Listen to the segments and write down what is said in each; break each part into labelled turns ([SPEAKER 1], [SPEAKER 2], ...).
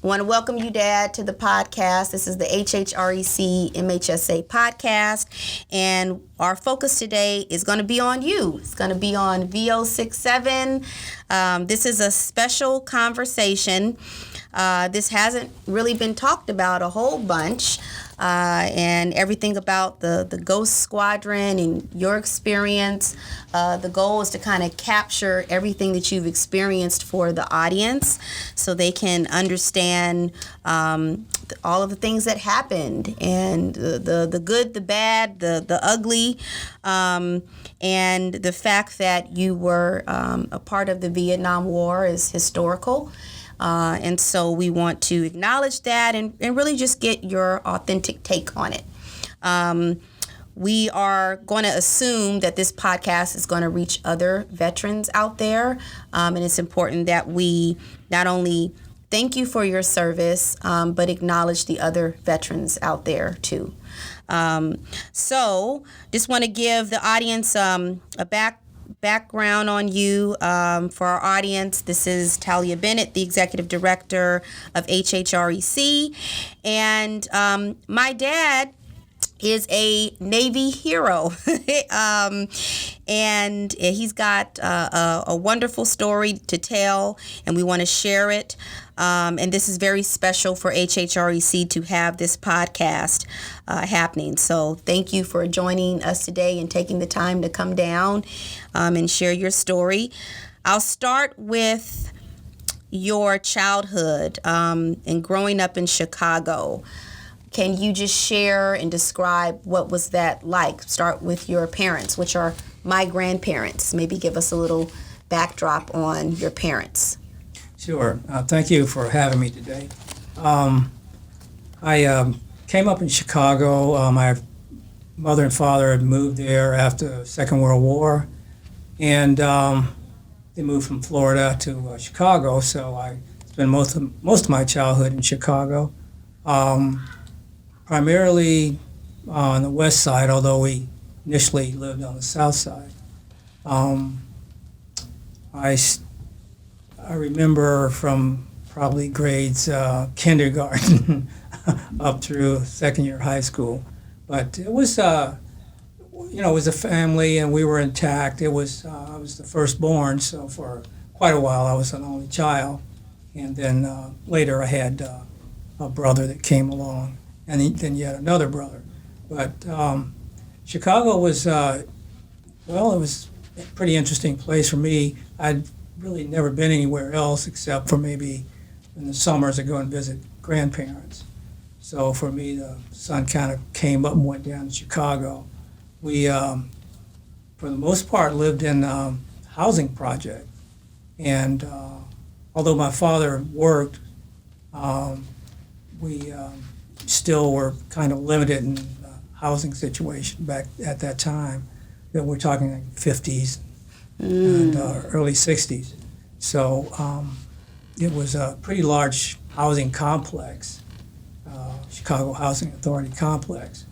[SPEAKER 1] I want to welcome you, Dad, to the podcast. This is the HHREC MHSA podcast, and our focus today is going to be on you. It's going to be on VO-67. This is a special conversation. This hasn't really been talked about a whole bunch, and everything about the Ghost Squadron and your experience. The goal is to kind of capture everything that you've experienced for the audience so they can understand all of the things that happened and the good, the bad, the ugly, and the fact that you were a part of the Vietnam War is historical. And so we want to acknowledge that and really just get your authentic take on it. We are going to assume that this podcast is going to reach other veterans out there. And it's important that we not only thank you for your service, but acknowledge the other veterans out there too. So just want to give the audience a background on you. For our audience, this is Talia Bennett, the Executive Director of HHREC. And my dad is a Navy hero. And he's got a wonderful story to tell, and we want to share it. And this is very special for HHREC to have this podcast happening. So thank you for joining us today and taking the time to come down and share your story. I'll start with your childhood and growing up in Chicago. Can you just share and describe what was that like? Start with your parents, which are my grandparents. Maybe give us a little backdrop on your parents.
[SPEAKER 2] Sure. Thank you for having me today. I came up in Chicago. My mother and father had moved there after the Second World War, and they moved from Florida to Chicago. So I spent most of my childhood in Chicago. Primarily on the west side, although we initially lived on the south side. I remember from probably grades kindergarten up through second year high school. But it was, it was a family and we were intact. I was the firstborn, so for quite a while I was an only child. And then later I had a brother that came along. And then yet another brother. But Chicago was, it was a pretty interesting place for me. I'd really never been anywhere else except for maybe in the summers I go and visit grandparents. So for me, the sun kind of came up and went down to Chicago. We, for the most part, lived in a housing project. And although my father worked, we still were kind of limited in the housing situation back at that time. We're talking like 50s and early 60s. So it was a pretty large housing complex, Chicago Housing Authority complex,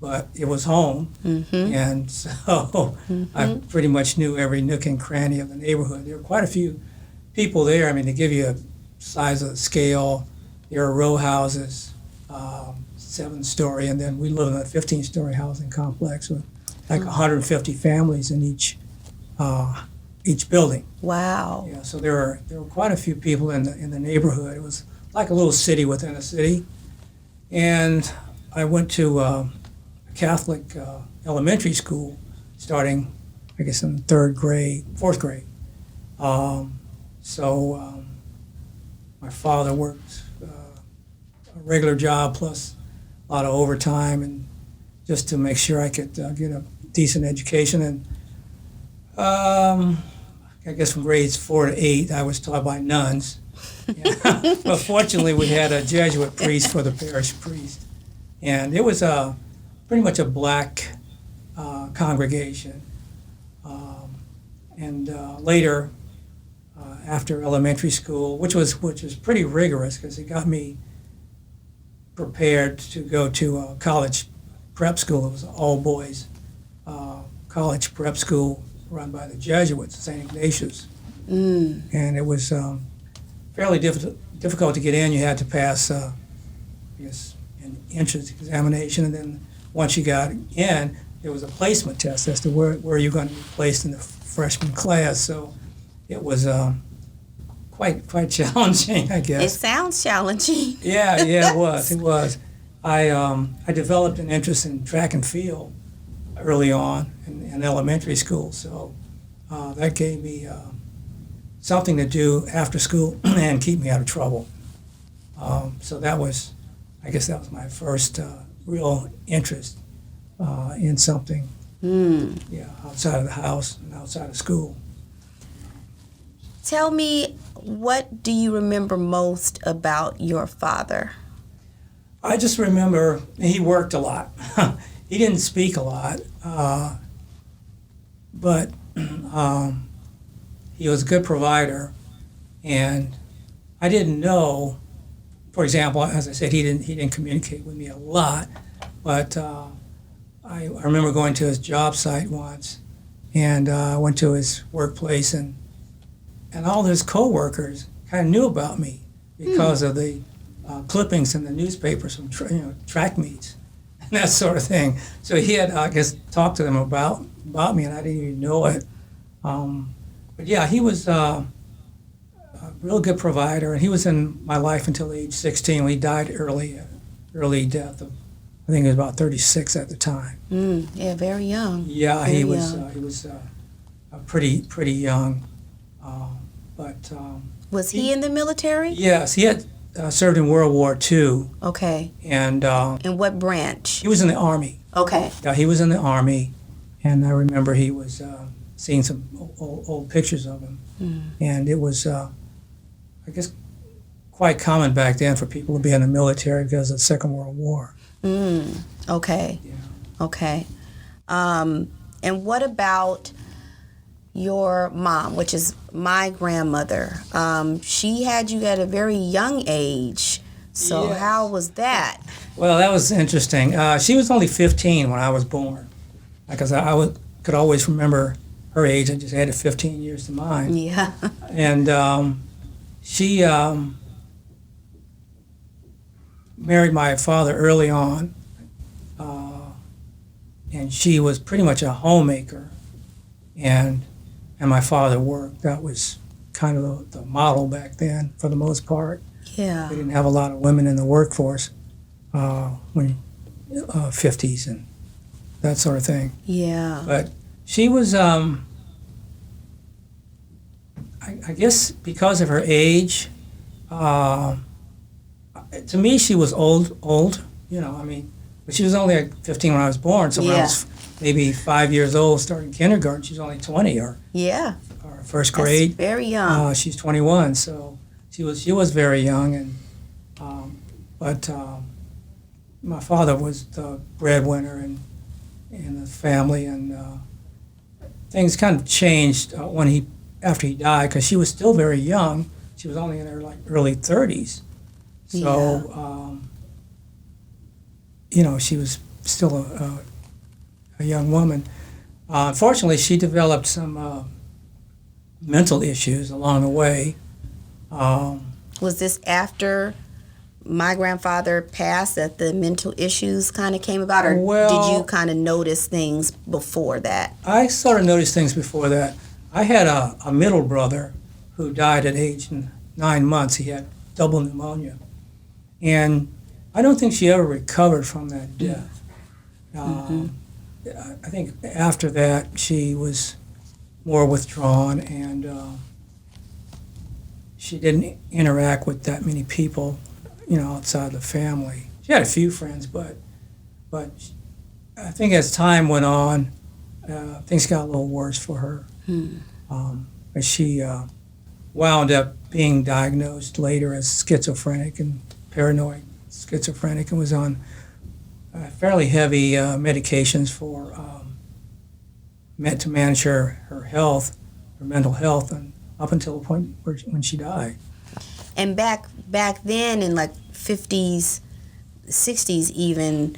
[SPEAKER 2] but it was home. Mm-hmm. And so I pretty much knew every nook and cranny of the neighborhood. There were quite a few people there. I mean, to give you a size of the scale, there are row houses, 7-story, and then we live in a 15-story housing complex with like 150 families in each building.
[SPEAKER 1] Wow.
[SPEAKER 2] Yeah, so there were quite a few people in the neighborhood. It was like a little city within a city. And I went to a Catholic elementary school starting, I guess, in fourth grade. My father worked a regular job plus a lot of overtime, and just to make sure I could get a decent education. And I guess from grades 4 to 8, I was taught by nuns. Yeah. But fortunately, we had a Jesuit priest for the parish priest, and it was pretty much a black congregation. Later, after elementary school, which was pretty rigorous because it got me prepared to go to a college prep school. It was an all-boys college prep school run by the Jesuits, St. Ignatius. And it was fairly difficult to get in. You had to pass, I guess, an entrance examination, and then once you got in, there was a placement test as to where you're going to be placed in the freshman class. So it was quite challenging, I guess.
[SPEAKER 1] It sounds challenging.
[SPEAKER 2] Yeah, it was. It was. I developed an interest in track and field early on in elementary school, so that gave me something to do after school and keep me out of trouble. So that was, I guess, that was my first real interest in something. Yeah, outside of the house and outside of school.
[SPEAKER 1] Tell me, what do you remember most about your father?
[SPEAKER 2] I just remember he worked a lot. He didn't speak a lot, but he was a good provider. And I didn't know, for example, as I said, he didn't communicate with me a lot, but I remember going to his job site once, and I went to his workplace, and all his coworkers kind of knew about me because of the clippings in the newspapers from track meets and that sort of thing. So he had, I guess, talked to them about me, and I didn't even know it. But yeah, he was a real good provider, and he was in my life until age 16 when he died early death of, I think he was about 36 at the time.
[SPEAKER 1] Yeah, very young.
[SPEAKER 2] Yeah,
[SPEAKER 1] very
[SPEAKER 2] he was.
[SPEAKER 1] young.
[SPEAKER 2] He was pretty young. But
[SPEAKER 1] Was he in the military?
[SPEAKER 2] yes, he had served in World War II,
[SPEAKER 1] Okay.
[SPEAKER 2] and
[SPEAKER 1] In what branch?
[SPEAKER 2] he was in the Army.
[SPEAKER 1] Okay.
[SPEAKER 2] Yeah, he was in the Army, and I remember he was seeing some old pictures of him, and it was, I guess, quite common back then for people to be in the military because of the Second World War.
[SPEAKER 1] Okay.
[SPEAKER 2] Yeah.
[SPEAKER 1] Okay. And what about your mom, which is my grandmother? She had you at a very young age. So
[SPEAKER 2] Yes.
[SPEAKER 1] how was that?
[SPEAKER 2] Well, that was interesting. She was only 15 when I was born, because I could always remember her age. I just added 15 years to mine.
[SPEAKER 1] Yeah.
[SPEAKER 2] And she married my father early on, and she was pretty much a homemaker, and my father worked. That was kind of the model back then for the most part.
[SPEAKER 1] Yeah.
[SPEAKER 2] We didn't have a lot of women in the workforce when 50s and that sort of thing.
[SPEAKER 1] Yeah.
[SPEAKER 2] But she was, I guess because of her age, to me she was old, but she was only like 15 when I was born, so when I was maybe 5 years old starting kindergarten, she was only 20 or
[SPEAKER 1] Yeah.
[SPEAKER 2] first grade.
[SPEAKER 1] That's very young.
[SPEAKER 2] She's 21, so she was very young, and but my father was the breadwinner in the family, and things kind of changed after he died, because she was still very young. She was only in her early 30s, so she was still a young woman. Unfortunately, she developed some mental issues along the way.
[SPEAKER 1] Was this after my grandfather passed that the mental issues kind of came about, or did you kind of notice things before that?
[SPEAKER 2] I sort of noticed things before that. I had a middle brother who died at age 9 months. He had double pneumonia. And I don't think she ever recovered from that death. I think after that she was more withdrawn, and she didn't interact with that many people, outside the family. She had a few friends, but I think as time went on, things got a little worse for her. But she wound up being diagnosed later as schizophrenic and paranoid schizophrenic, and was on fairly heavy medications meant to manage her health, her mental health, and up until the point when she died.
[SPEAKER 1] And back then in 50s, 60s even,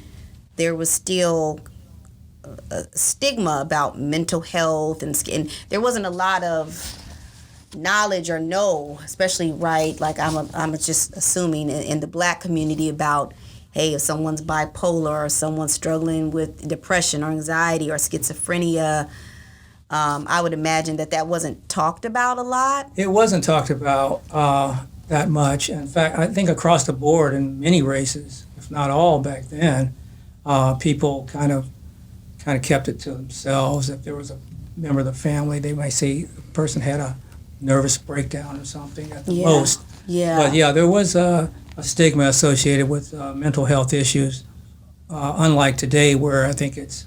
[SPEAKER 1] there was still a stigma about mental health, and there wasn't a lot of knowledge or know, especially like I'm just assuming in the Black community about, hey, if someone's bipolar or someone's struggling with depression or anxiety or schizophrenia, I would imagine that wasn't talked about a lot.
[SPEAKER 2] It wasn't talked about that much. In fact, I think across the board in many races, if not all back then, people kind of kept it to themselves. If there was a member of the family, they might say the person had a nervous breakdown or something at the most.
[SPEAKER 1] Yeah.
[SPEAKER 2] But yeah, there was a stigma associated with mental health issues, unlike today where I think it's,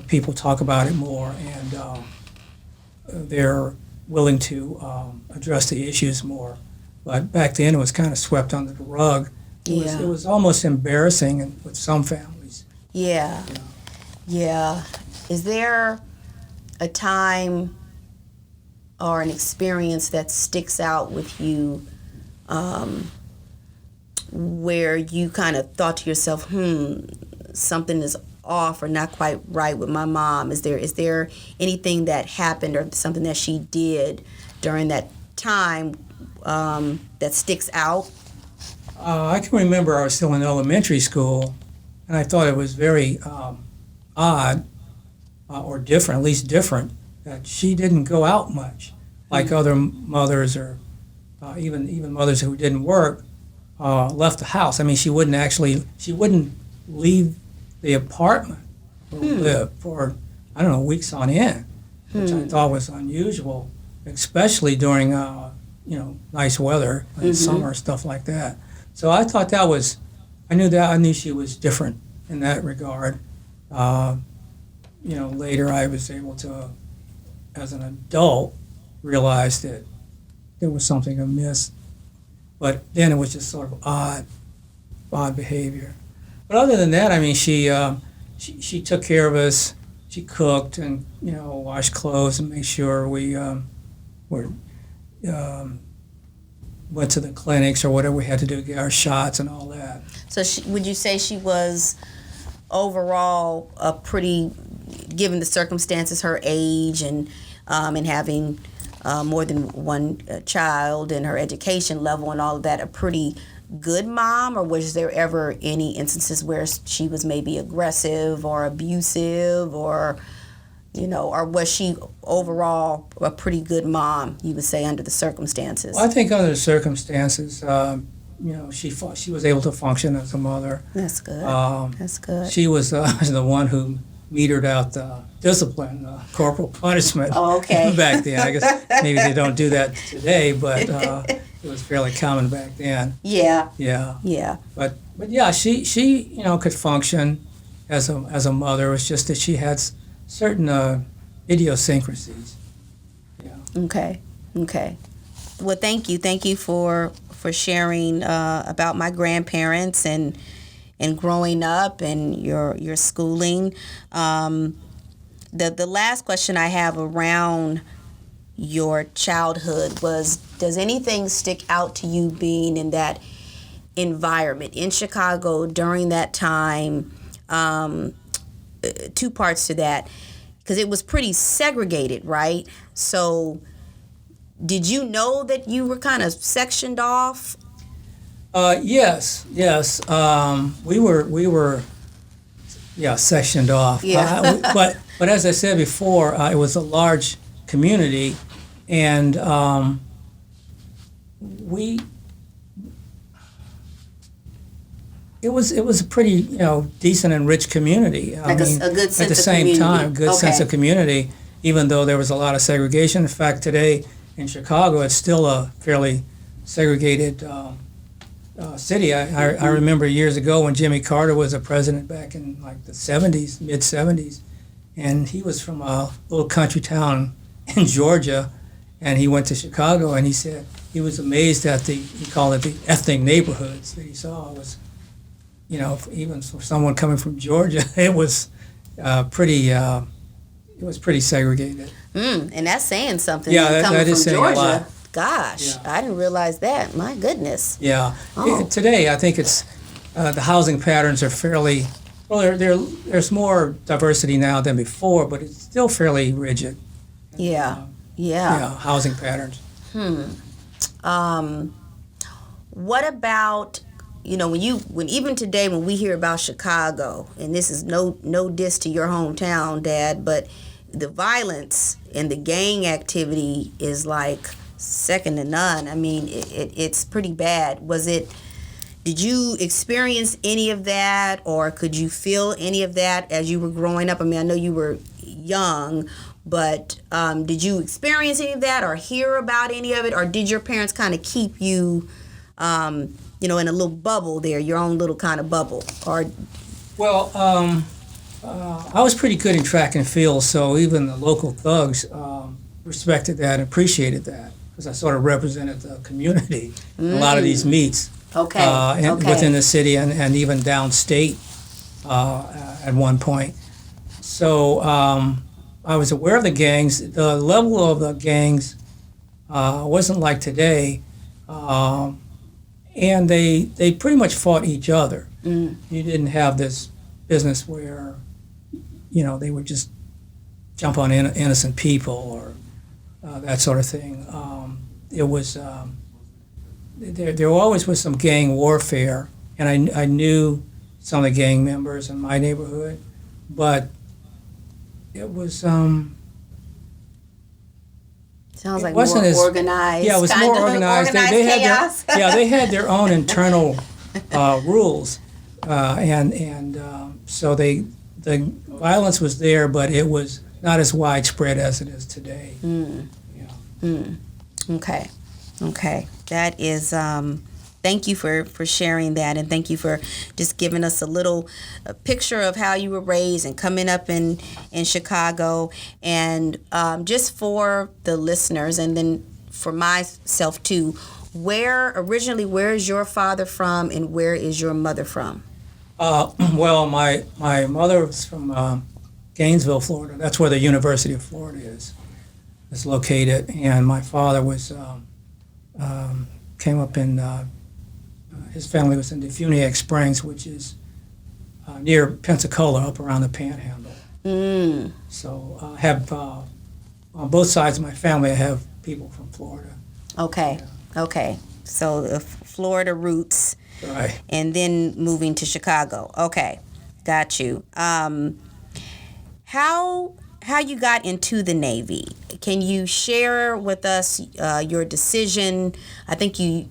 [SPEAKER 2] people talk about it more and they're willing to address the issues more. But back then it was kind of swept under the rug. It was almost embarrassing with some families.
[SPEAKER 1] Yeah. Yeah. Is there a time or an experience that sticks out with you where you kind of thought to yourself, something is off or not quite right with my mom? Is there anything that happened or something that she did during that time that sticks out?
[SPEAKER 2] I can remember I was still in elementary school, and I thought it was very odd or different, at least different, that she didn't go out much like other mothers or even mothers who didn't work left the house. I mean, she wouldn't leave the apartment where we lived for, I don't know, weeks on end, which I thought was unusual, especially during, nice weather, like summer, stuff like that. So I thought I knew she was different in that regard. Later I was able to, as an adult, realize that there was something amiss. But then it was just sort of odd behavior. But other than that, I mean, she took care of us. She cooked and washed clothes and made sure we went to the clinics or whatever we had to do to get our shots and all that.
[SPEAKER 1] So would you say she was overall a pretty, given the circumstances, her age and having more than one child and her education level and all of that, a pretty good mom? Or was there ever any instances where she was maybe aggressive or abusive or was she overall a pretty good mom, you would say, under the circumstances?
[SPEAKER 2] Well, I think under the circumstances, she was able to function as a mother.
[SPEAKER 1] That's good. That's good.
[SPEAKER 2] She was the one who metered out the discipline, corporal punishment.
[SPEAKER 1] Oh, okay.
[SPEAKER 2] Back then. I guess maybe they don't do that today, but it was fairly common back then.
[SPEAKER 1] Yeah.
[SPEAKER 2] Yeah.
[SPEAKER 1] Yeah.
[SPEAKER 2] But yeah, she could function as a mother. It was just that she had certain idiosyncrasies. Yeah.
[SPEAKER 1] Okay. Well, thank you for sharing about my grandparents and growing up and your schooling. The last question I have around your childhood was, does anything stick out to you being in that environment in Chicago during that time? Two parts to that, because it was pretty segregated, right? So did you know that you were kind of sectioned off?
[SPEAKER 2] Yes. We were sectioned off.
[SPEAKER 1] Yeah.
[SPEAKER 2] But as I said before, it was a large community, and it was a pretty decent and rich community.
[SPEAKER 1] A good sense of community.
[SPEAKER 2] At the same time, good sense of community, even though there was a lot of segregation. In fact, today in Chicago, it's still a fairly segregated city. I remember years ago when Jimmy Carter was a president back in like the 70s, mid-70s, and he was from a little country town in Georgia, and he went to Chicago, and he said he was amazed at he called it the ethnic neighborhoods that he saw. It was, even for someone coming from Georgia, it was pretty segregated.
[SPEAKER 1] And that's saying something.
[SPEAKER 2] Yeah,
[SPEAKER 1] coming
[SPEAKER 2] that is
[SPEAKER 1] from
[SPEAKER 2] saying
[SPEAKER 1] Georgia.
[SPEAKER 2] a lot.
[SPEAKER 1] Gosh,
[SPEAKER 2] Yeah.
[SPEAKER 1] I didn't realize that. My goodness.
[SPEAKER 2] Yeah.
[SPEAKER 1] Oh.
[SPEAKER 2] Today, I think it's the housing patterns are fairly well. There's more diversity now than before, but it's still fairly rigid.
[SPEAKER 1] Yeah.
[SPEAKER 2] housing patterns.
[SPEAKER 1] What about, when even today when we hear about Chicago, and this is no diss to your hometown, Dad, but the violence and the gang activity is like second to none. I mean, it's pretty bad. Did you experience any of that, or could you feel any of that as you were growing up? I mean, I know you were young, but did you experience any of that or hear about any of it, or did your parents kind of keep you, in a little bubble there, your own little kind of bubble? Or
[SPEAKER 2] Well, I was pretty good in track and field, so even the local thugs respected that and appreciated that, because I sort of represented the community in a lot of these meets. Within the city and even downstate at one point. So I was aware of the gangs. The level of the gangs wasn't like today, and they pretty much fought each other. You didn't have this business where, they would just jump on innocent people or that sort of thing. It was... There always was some gang warfare, and I knew some of the gang members in my neighborhood, but it was
[SPEAKER 1] sounds like
[SPEAKER 2] more
[SPEAKER 1] organized.
[SPEAKER 2] Yeah, it was more organized. They
[SPEAKER 1] chaos.
[SPEAKER 2] They had their own internal rules, and so the violence was there, but it was not as widespread as it is today.
[SPEAKER 1] Okay. That is, thank you for sharing that, and thank you for just giving us a picture of how you were raised and coming up in Chicago. And just for the listeners, and then for myself too, where is your father from, and where is your mother from?
[SPEAKER 2] Well, my mother was from Gainesville, Florida. That's where the University of Florida is located, and my father was... came up in, his family was in Defuniak Springs, which is near Pensacola, up around the Panhandle. So I have, on both sides of my family, I have people from Florida.
[SPEAKER 1] Okay. So the Florida roots.
[SPEAKER 2] Right.
[SPEAKER 1] And then moving to Chicago. Okay, got you. How you got into the Navy? Can you share with us your decision? I think you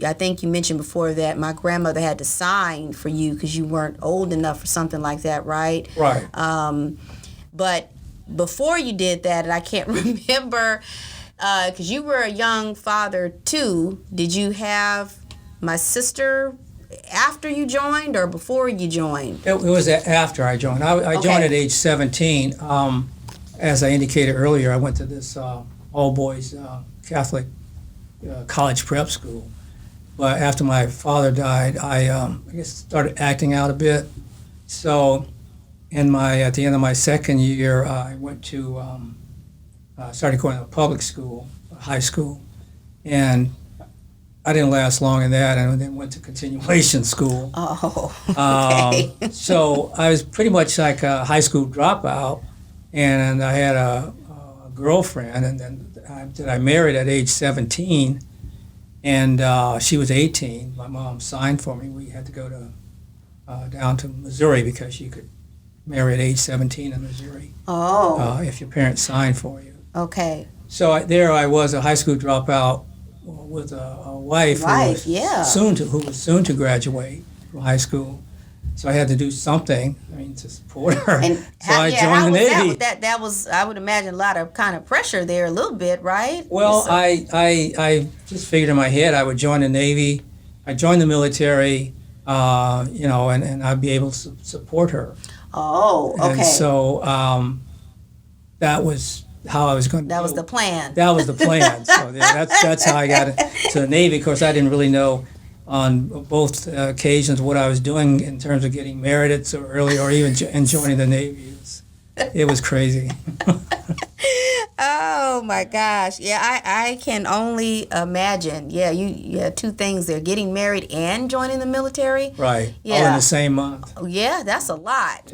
[SPEAKER 1] mentioned before that my grandmother had to sign for you because you weren't old enough for something like that, right?
[SPEAKER 2] Right.
[SPEAKER 1] But before you did that, and I can't remember, because you were a young father too. Did you have my sister after you joined or before you joined?
[SPEAKER 2] It was after I joined. I joined at age 17. As I indicated earlier, I went to this all-boys Catholic college prep school. But after my father died, I guess started acting out a bit. So at the end of my second year, I went to, started going to public school, high school. And I didn't last long in that, and then went to continuation school.
[SPEAKER 1] Oh, okay.
[SPEAKER 2] So I was pretty much like a high school dropout. And I had a girlfriend, and then I married at age 17, and she was 18. My mom signed for me. We had to go down to Missouri because you could marry at age 17 in Missouri. If your parents signed for you.
[SPEAKER 1] Okay.
[SPEAKER 2] So there I was, a high school dropout with a wife who was soon to graduate from high school. So I had to do something, to support her.
[SPEAKER 1] And
[SPEAKER 2] so I joined the Navy.
[SPEAKER 1] That was, I would imagine, a lot of kind of pressure there a little bit, right?
[SPEAKER 2] Well, I just figured in my head I would join the Navy. I joined the military, and I'd be able to support her.
[SPEAKER 1] Oh, okay.
[SPEAKER 2] And so that was how I was going to do it.
[SPEAKER 1] That was the plan.
[SPEAKER 2] That was the plan. So that's how I got into the Navy. Of course, I didn't really know on both occasions what I was doing in terms of getting married so early or even joining the Navy. It was crazy.
[SPEAKER 1] Oh my gosh. Yeah, I can only imagine. Yeah, you had two things there, getting married and joining the military.
[SPEAKER 2] Right.
[SPEAKER 1] Yeah.
[SPEAKER 2] All in the same month.
[SPEAKER 1] Yeah, that's a lot.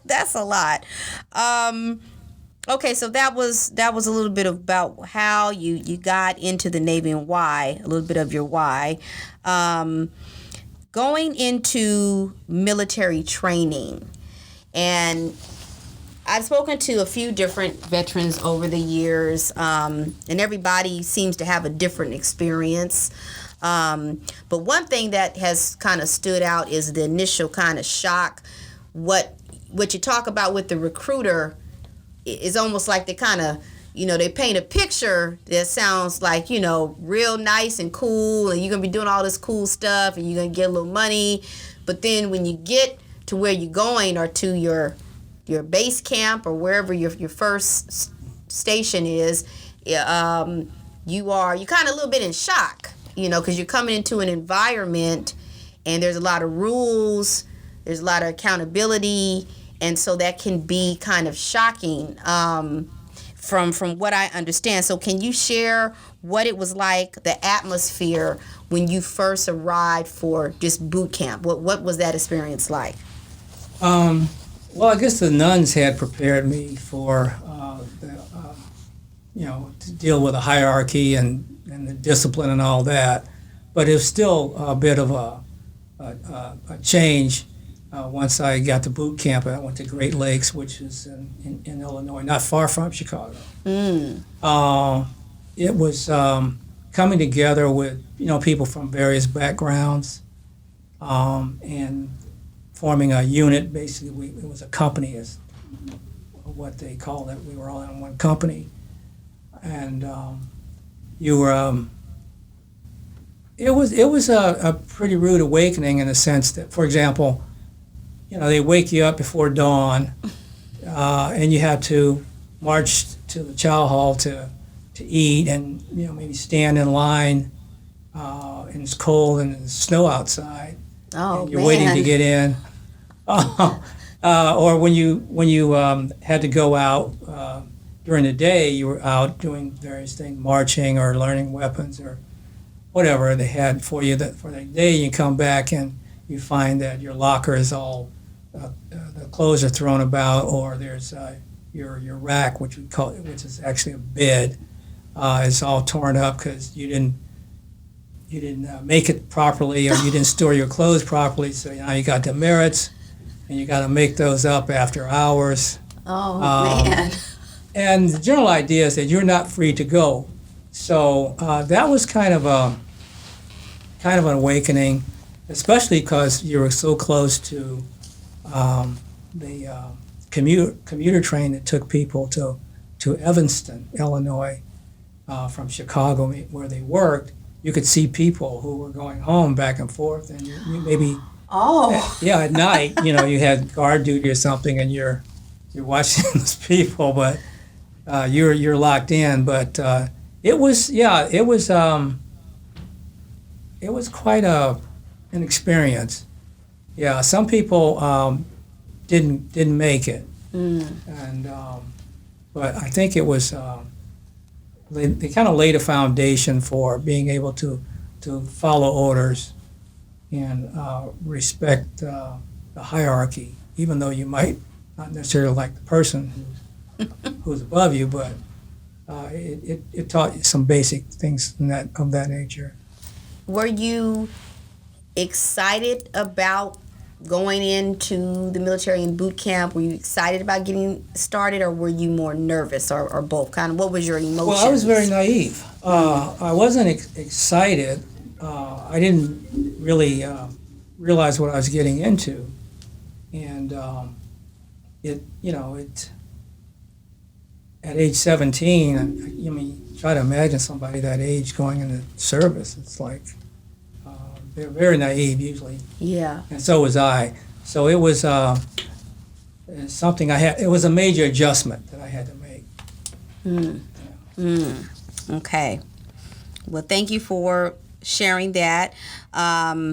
[SPEAKER 1] That's a lot. Okay, so that was a little bit about how you got into the Navy and why, a little bit of your why. Going into military training, and I've spoken to a few different veterans over the years, and everybody seems to have a different experience. But one thing that has kind of stood out is the initial kind of shock. What you talk about with the recruiter is almost like they kind of, they paint a picture that sounds like, real nice and cool, and you're going to be doing all this cool stuff, and you're going to get a little money. But then when you get to where you're going, or to your base camp, or wherever your first station is, you're kind of a little bit in shock, because you're coming into an environment and there's a lot of rules, there's a lot of accountability, and so that can be kind of shocking from what I understand. So can you share what it was like, the atmosphere when you first arrived for just boot camp? What was that experience like?
[SPEAKER 2] Well, I guess the nuns had prepared me for, to deal with a hierarchy and the discipline and all that. But it was still a bit of a change once I got to boot camp. I went to Great Lakes, which is in Illinois, not far from Chicago. It was coming together with people from various backgrounds and forming a unit. Basically, it was a company, is what they called it. We were all in one company, and you were. It was a pretty rude awakening in the sense that, for example, they wake you up before dawn, and you have to march to the chow hall to eat, and maybe stand in line, and it's cold and there's snow outside.
[SPEAKER 1] Oh,
[SPEAKER 2] and you're
[SPEAKER 1] man.
[SPEAKER 2] waiting to get in. Or when you had to go out during the day, you were out doing various things, marching or learning weapons or whatever they had for you for that day. You come back and you find that your locker is all the clothes are thrown about, or there's your rack, which we call it, which is actually a bed. It's all torn up because you didn't make it properly, or you didn't store your clothes properly. So now you got demerits, and you got to make those up after hours.
[SPEAKER 1] Oh, man.
[SPEAKER 2] And the general idea is that you're not free to go. So that was kind of an awakening, especially because you were so close to the commuter train that took people to Evanston, Illinois, from Chicago, where they worked. You could see people who were going home back and forth, and you maybe at night, you had guard duty or something, and you're watching those people, but you're locked in. But it was quite an experience. Yeah, some people didn't make it, and but I think it was they kind of laid a foundation for being able to follow orders and respect the hierarchy, even though you might not necessarily like the person who's above you, but it taught you some basic things of that nature.
[SPEAKER 1] Were you excited about going into the military and boot camp? Were you excited about getting started, or were you more nervous, or both? Kind of, what was your emotions?
[SPEAKER 2] Well, I was very naive. I wasn't excited. I didn't really realize what I was getting into, and at age 17, I mean, try to imagine somebody that age going into service. It's like they're very naive usually.
[SPEAKER 1] Yeah.
[SPEAKER 2] And so was I. So it was something it was a major adjustment that I had to make.
[SPEAKER 1] Okay. Well, thank you for sharing that. Why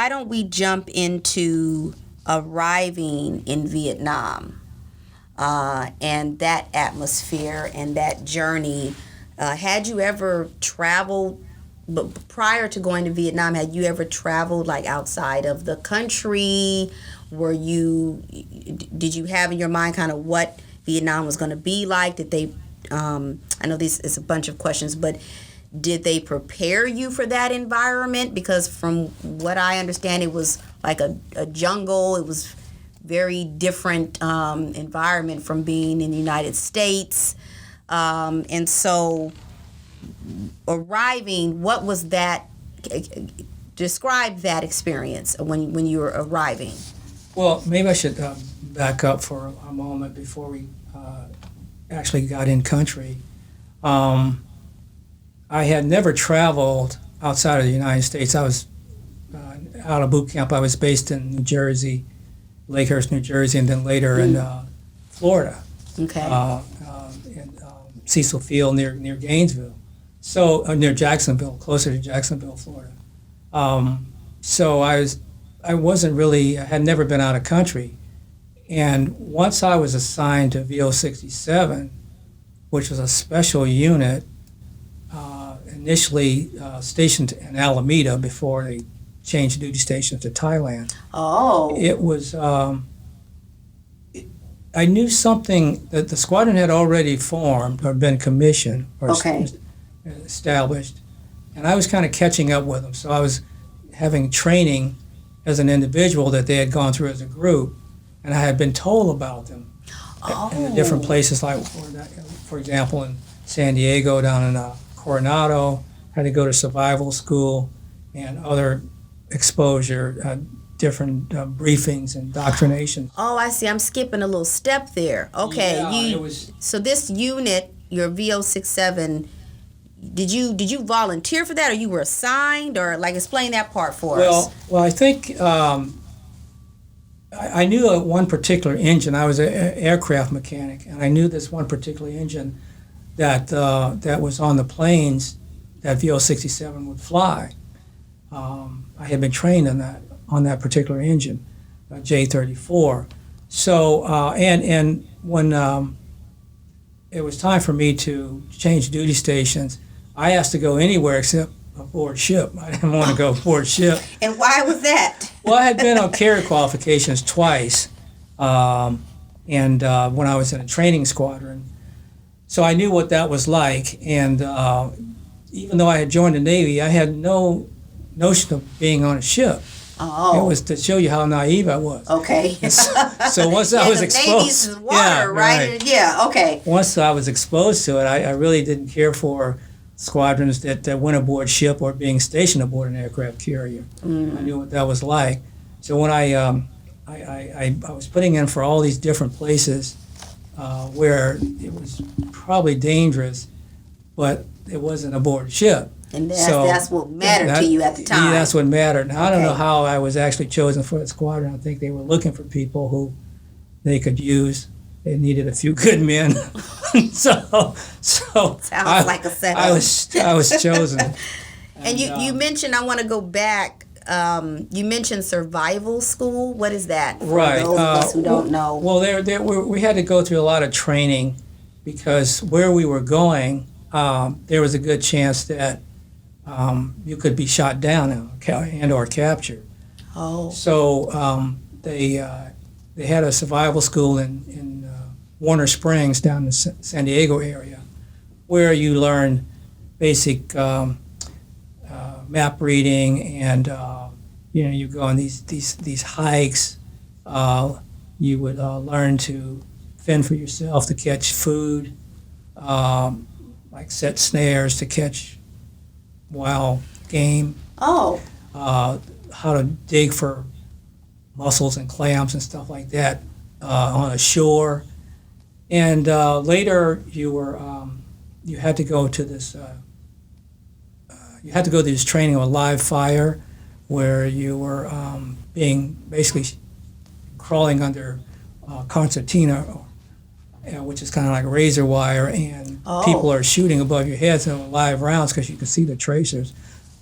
[SPEAKER 1] don't we jump into arriving in Vietnam and that atmosphere and that journey? Had you ever traveled? But prior to going to Vietnam, had you ever traveled like outside of the country? Did you have in your mind kind of what Vietnam was going to be like? Did they, I know this is a bunch of questions, but did they prepare you for that environment? Because from what I understand, it was like a jungle. It was very different environment from being in the United States. And so arriving, what was that? Describe that experience when you were arriving.
[SPEAKER 2] Well, maybe I should back up for a moment before we actually got in country. I had never traveled outside of the United States. I was out of boot camp. I was based in New Jersey, Lakehurst, New Jersey, and then later in Florida.
[SPEAKER 1] Okay.
[SPEAKER 2] In Cecil Field near Gainesville. So near Jacksonville, closer to Jacksonville, Florida. So I had never been out of country. And once I was assigned to VO-67, which was a special unit, initially stationed in Alameda before they changed duty stations to Thailand.
[SPEAKER 1] Oh.
[SPEAKER 2] It was, I knew something that the squadron had already formed or been commissioned or established, and I was kind of catching up with them. So I was having training as an individual that they had gone through as a group, and I had been told about them in the different places, like, for example, in San Diego, down in Coronado, had to go to survival school and other exposure, different briefings and indoctrination.
[SPEAKER 1] Oh, I see. I'm skipping a little step there. Okay.
[SPEAKER 2] Yeah,
[SPEAKER 1] so this unit, your VO-67, did you volunteer for that, or you were assigned, or like explain that part for us?
[SPEAKER 2] Well, I think I knew one particular engine. I was an aircraft mechanic, and I knew this one particular engine that was on the planes that VO-67 would fly. I had been trained on that particular engine, J-34. So and when it was time for me to change duty stations, I asked to go anywhere except aboard ship. I didn't want to go aboard ship.
[SPEAKER 1] And why was that?
[SPEAKER 2] Well, I had been on carrier qualifications twice, and when I was in a training squadron. So I knew what that was like, and even though I had joined the Navy, I had no notion of being on a ship.
[SPEAKER 1] Oh.
[SPEAKER 2] It was to show you how naive I was.
[SPEAKER 1] Okay.
[SPEAKER 2] So once I was exposed,
[SPEAKER 1] Navy's water, right? Yeah. Okay.
[SPEAKER 2] Once I was exposed to it, I really didn't care for squadrons that went aboard ship or being stationed aboard an aircraft carrier. I knew what that was like. So when I was putting in for all these different places where it was probably dangerous, but it wasn't aboard ship.
[SPEAKER 1] And that's what mattered to you at the time.
[SPEAKER 2] Yeah, that's what mattered. Now, I don't know how I was actually chosen for the squadron. I think they were looking for people who they could use. They needed a few good men. so
[SPEAKER 1] sounds like a setup.
[SPEAKER 2] I was chosen.
[SPEAKER 1] And you mentioned, I want to go back. You mentioned survival school. What is that? For
[SPEAKER 2] right.
[SPEAKER 1] those of us who don't know.
[SPEAKER 2] Well, we had to go through a lot of training because where we were going, there was a good chance that you could be shot down and or captured.
[SPEAKER 1] Oh.
[SPEAKER 2] So they had a survival school in Warner Springs down in the San Diego area, where you learn basic map reading, and you go on these hikes. You would learn to fend for yourself, to catch food, like set snares to catch wild game.
[SPEAKER 1] Oh.
[SPEAKER 2] How to dig for mussels and clams and stuff like that on a shore. And later you had to go to this training of live fire, where you were being basically crawling under concertina, which is kind of like razor wire, and people are shooting above your heads in live rounds because you can see the tracers.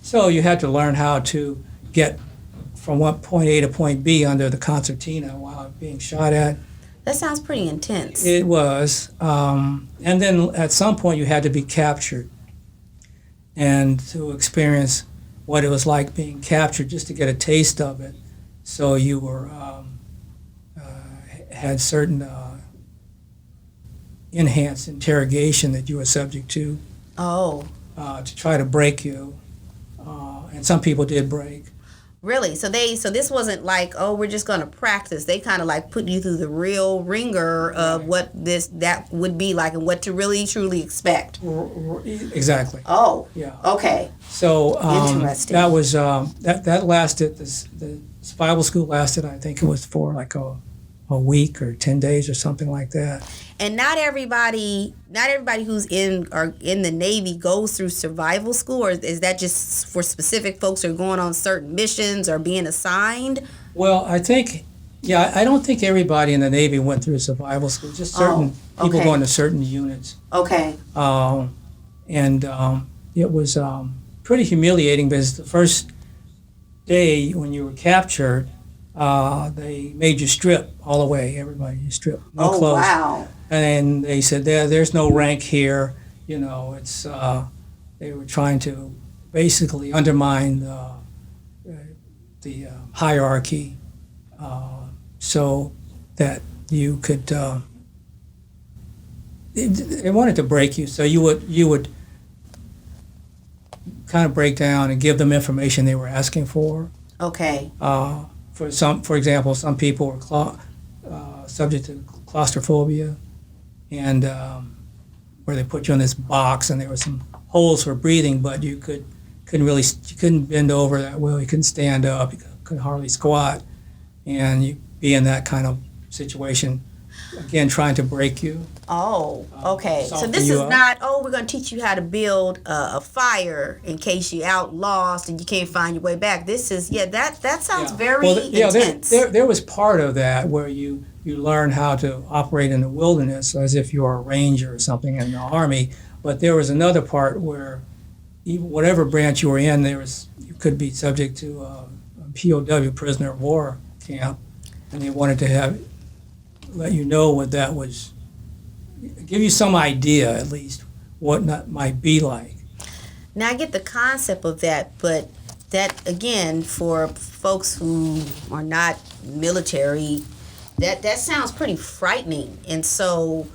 [SPEAKER 2] So you had to learn how to get from point A to point B under the concertina while being shot at.
[SPEAKER 1] That sounds pretty intense.
[SPEAKER 2] It was. And then at some point you had to be captured, and to experience what it was like being captured, just to get a taste of it. So you were had certain enhanced interrogation that you were subject to
[SPEAKER 1] Oh,
[SPEAKER 2] try to break you. And some people did break.
[SPEAKER 1] really? So this wasn't like, oh, we're just going to practice. They kind of like put you through the real ringer of what that would be like and what to really truly expect.
[SPEAKER 2] Exactly.
[SPEAKER 1] Oh,
[SPEAKER 2] Yeah.
[SPEAKER 1] okay.
[SPEAKER 2] So
[SPEAKER 1] Interesting.
[SPEAKER 2] that was that lasted. The survival school lasted. I think it was for like a week or 10 days or something like that.
[SPEAKER 1] And not everybody who's in the Navy goes through survival school, or is that just for specific folks who are going on certain missions or being assigned?
[SPEAKER 2] Well, I think, I don't think everybody in the Navy went through survival school. Just certain people going to certain units.
[SPEAKER 1] Okay.
[SPEAKER 2] It was pretty humiliating because the first day when you were captured, they made you strip all the way. Everybody, you strip, no clothes.
[SPEAKER 1] Oh, wow.
[SPEAKER 2] And then they said, there's no rank here. It's they were trying to basically undermine the hierarchy so that you could. They wanted to break you, so you would kind of break down and give them information they were asking for.
[SPEAKER 1] Okay.
[SPEAKER 2] For example, some people were subject to claustrophobia, and where they put you in this box, and there were some holes for breathing, but you couldn't bend over that well. You couldn't stand up. You couldn't hardly squat, and you be in that kind of situation. Again, trying to break you.
[SPEAKER 1] Oh, okay. So
[SPEAKER 2] soften
[SPEAKER 1] this
[SPEAKER 2] you
[SPEAKER 1] is
[SPEAKER 2] up.
[SPEAKER 1] not, we're going to teach you how to build a fire in case you're out lost and you can't find your way back. This is, that sounds very intense.
[SPEAKER 2] There was part of that where you learn how to operate in the wilderness as if you were a ranger or something in the Army. But there was another part where even whatever branch you were in, you could be subject to a POW, prisoner of war camp, and they wanted to let you know what that was, give you some idea at least what that might be like.
[SPEAKER 1] Now I get the concept of that, but that again, for folks who are not military, that sounds pretty frightening. And so,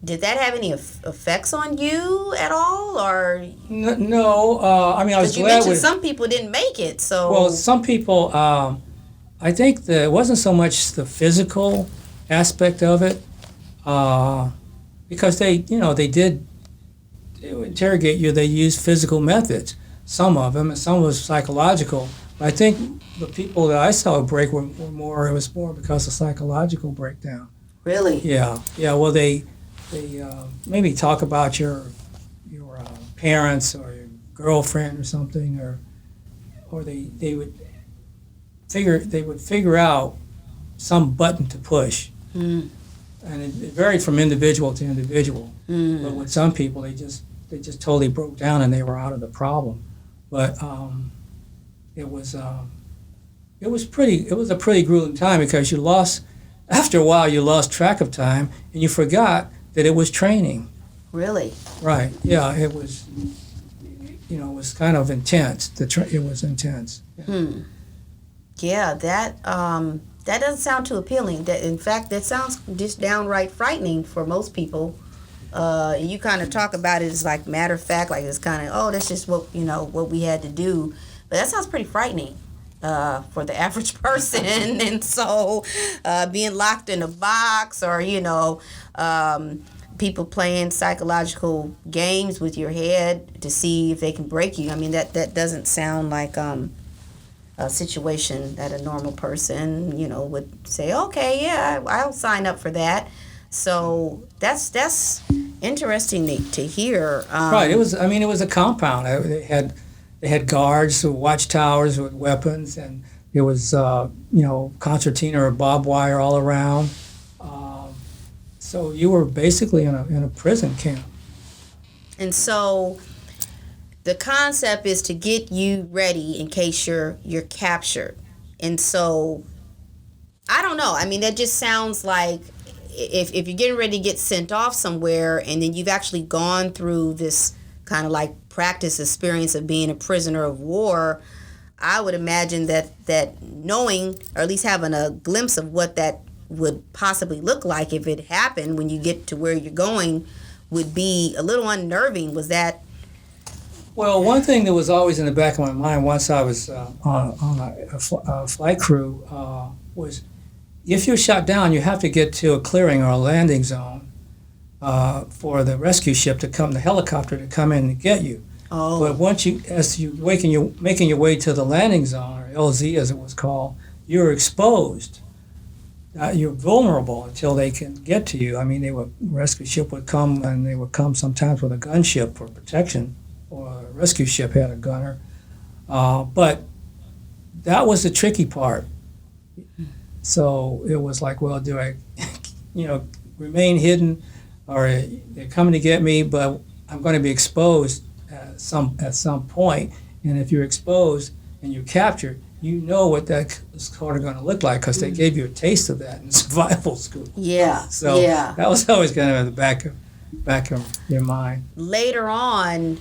[SPEAKER 1] did that have any effects on you at all, or?
[SPEAKER 2] No, I mean I was
[SPEAKER 1] you
[SPEAKER 2] glad.
[SPEAKER 1] mentioned some people didn't make it. So
[SPEAKER 2] well, some people. I think that it wasn't so much the physical aspect of it, because they did interrogate you. They used physical methods, some of them, and some was psychological. But I think the people that I saw break were more. It was more because of psychological breakdown.
[SPEAKER 1] really,
[SPEAKER 2] Yeah. Well, they maybe talk about your parents or your girlfriend or something, or they would figure out some button to push. And it varied from individual to individual. But with some people, they just totally broke down and they were out of the problem. But it was a pretty grueling time because after a while you lost track of time and you forgot that it was training.
[SPEAKER 1] really.
[SPEAKER 2] Right? Yeah, it was. It was kind of intense. It was intense.
[SPEAKER 1] Yeah, that doesn't sound too appealing. In fact, that sounds just downright frightening for most people. You kind of talk about it as like matter of fact, like it's kind of, that's just what we had to do. But that sounds pretty frightening for the average person. And so being locked in a box, or people playing psychological games with your head to see if they can break you. I mean, that doesn't sound like a situation that a normal person, would say, okay, yeah, I'll sign up for that. So that's interesting to hear.
[SPEAKER 2] Right. It was a compound. They had guards, watchtowers with weapons, and it was concertina or barbed wire all around. So you were basically in a prison camp.
[SPEAKER 1] And so the concept is to get you ready in case you're captured. And so I don't know. I mean, that just sounds like if you're getting ready to get sent off somewhere and then you've actually gone through this kind of like practice experience of being a prisoner of war, I would imagine that knowing, or at least having a glimpse of what that would possibly look like if it happened when you get to where you're going would be a little unnerving. Was that?
[SPEAKER 2] Well, one thing that was always in the back of my mind once I was on a flight crew was if you're shot down, you have to get to a clearing or a landing zone for the rescue ship to come, the helicopter to come in and get you.
[SPEAKER 1] Oh.
[SPEAKER 2] But once as you're making your way to the landing zone, or LZ as it was called, you're exposed. You're vulnerable until they can get to you. I mean, rescue ship would come, and they would come sometimes with a gunship for protection, or a rescue ship had a gunner. But that was the tricky part. So it was like, well, do I, remain hidden, or they're coming to get me, but I'm going to be exposed at some point. And if you're exposed and you're captured, you know what that is sort of going to look like because they gave you a taste of that in survival school.
[SPEAKER 1] Yeah.
[SPEAKER 2] So that was always kind of in the back of your mind.
[SPEAKER 1] Later on,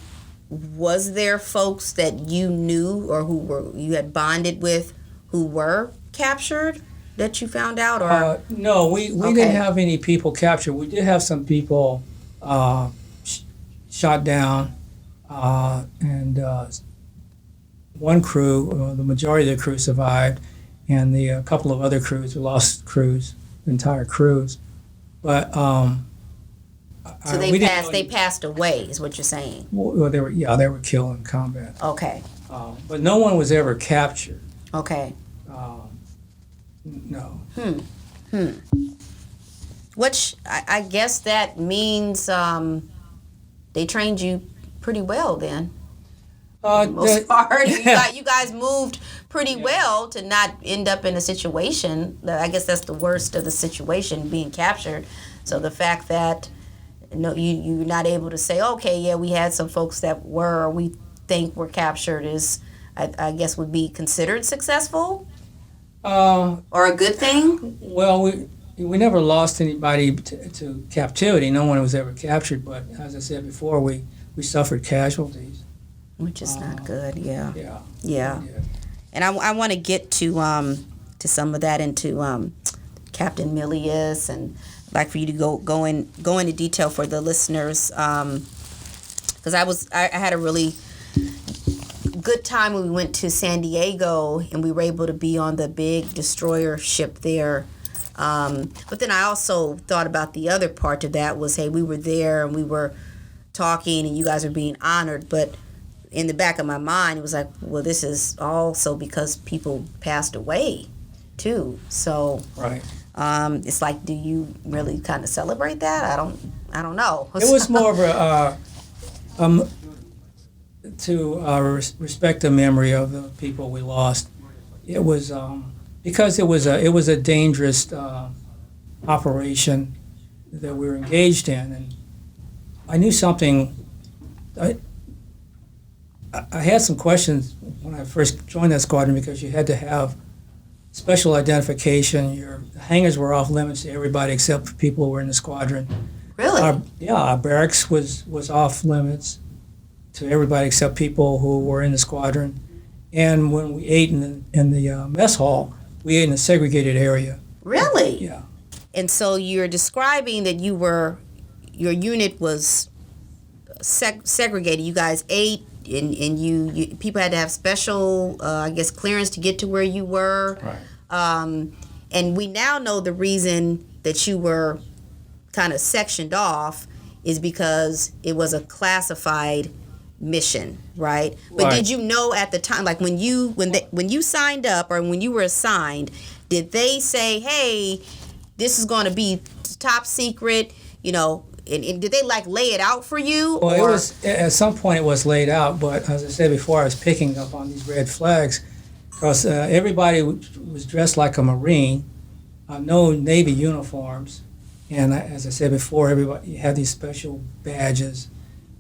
[SPEAKER 1] was there folks that you knew or you had bonded with who were captured that you found out? Or
[SPEAKER 2] no, we didn't have any people captured. We did have some people shot down, and one crew, the majority of the crew survived, and a couple of other crews, we lost entire crews. But
[SPEAKER 1] so they passed away, is what you're saying?
[SPEAKER 2] Well, they were killed in combat.
[SPEAKER 1] Okay.
[SPEAKER 2] But no one was ever captured.
[SPEAKER 1] Okay.
[SPEAKER 2] No.
[SPEAKER 1] Which I guess that means they trained you pretty well then. Most part, you guys moved pretty well to not end up in a situation. I guess that's the worst of the situation, being captured. So the fact that you're not able to say, okay, yeah, we had some folks that were, or we think were captured, is I guess would be considered successful, or a good thing.
[SPEAKER 2] Well, we never lost anybody to captivity. No one was ever captured, but as I said before, we suffered casualties.
[SPEAKER 1] Which is not good, yeah.
[SPEAKER 2] Yeah.
[SPEAKER 1] And I want to get to some of that, into Captain Milius, and I'd like for you to go into detail for the listeners, because I had a really good time when we went to San Diego and we were able to be on the big destroyer ship there. But then I also thought about the other part of that was, hey, we were there and we were talking and you guys were being honored, but in the back of my mind, it was like, well, this is also because people passed away, too. So,
[SPEAKER 2] right.
[SPEAKER 1] It's like, do you really kind of celebrate that? I don't know.
[SPEAKER 2] It was more of a to respect the memory of the people we lost. It was because it was a dangerous operation that we were engaged in, and I knew something. I had some questions when I first joined that squadron because you had to have special identification. Your hangars were off limits to everybody except for people who were in the squadron.
[SPEAKER 1] Really?
[SPEAKER 2] Our barracks was off limits to everybody except people who were in the squadron. And when we ate in the mess hall, we ate in a segregated area.
[SPEAKER 1] Really?
[SPEAKER 2] Yeah.
[SPEAKER 1] And so you're describing that your unit was segregated. You guys ate. And you people had to have special, I guess, clearance to get to where you were.
[SPEAKER 2] Right.
[SPEAKER 1] And we now know the reason that you were kind of sectioned off is because it was a classified mission, right? But did you know at the time, like when you signed up or when you were assigned, did they say, hey, this is going to be top secret, And did they lay it out for you?
[SPEAKER 2] Well, it was at some point it was laid out, but as I said before, I was picking up on these red flags because everybody was dressed like a Marine, no Navy uniforms, and as I said before, everybody had these special badges.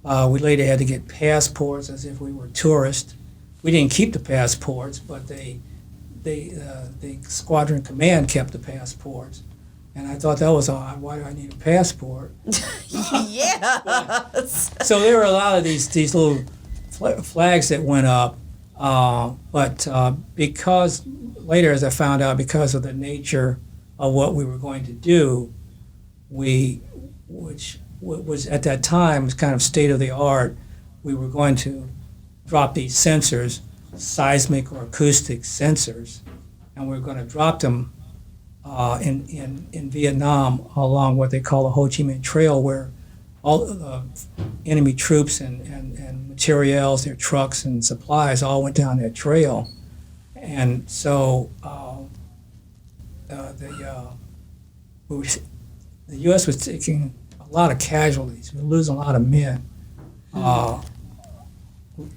[SPEAKER 2] We later had to get passports as if we were tourists. We didn't keep the passports, but the squadron command kept the passports. And I thought that was odd. Why do I need a passport?
[SPEAKER 1] Yeah.
[SPEAKER 2] So there were a lot of these little flags that went up, but because later, as I found out, because of the nature of what we were going to do, which was at that time was kind of state of the art. We were going to drop these sensors, seismic or acoustic sensors, and we were going to drop them in Vietnam along what they call the Ho Chi Minh Trail, where all enemy troops and materials, their trucks and supplies all went down that trail. And so the U.S. was taking a lot of casualties. We were losing a lot of men, a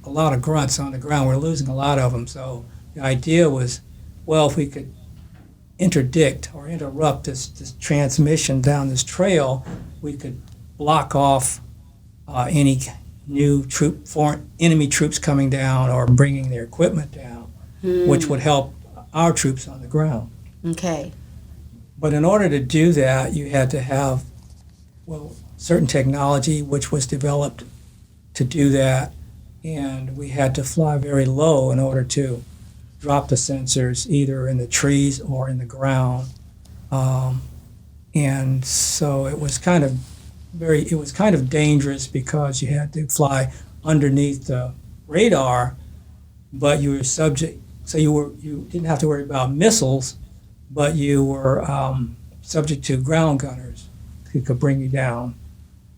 [SPEAKER 2] lot of grunts on the ground. We were losing a lot of them. So the idea was, well, if we could interdict or interrupt this transmission down this trail, we could block off any new foreign enemy troops coming down or bringing their equipment down, which would help our troops on the ground.
[SPEAKER 1] Okay.
[SPEAKER 2] But in order to do that, you had to have, well, certain technology which was developed to do that, and we had to fly very low in order to drop the sensors either in the trees or in the ground. And so it was kind of dangerous because you had to fly underneath the radar, but you were subject, so you didn't have to worry about missiles, but you were subject to ground gunners who could bring you down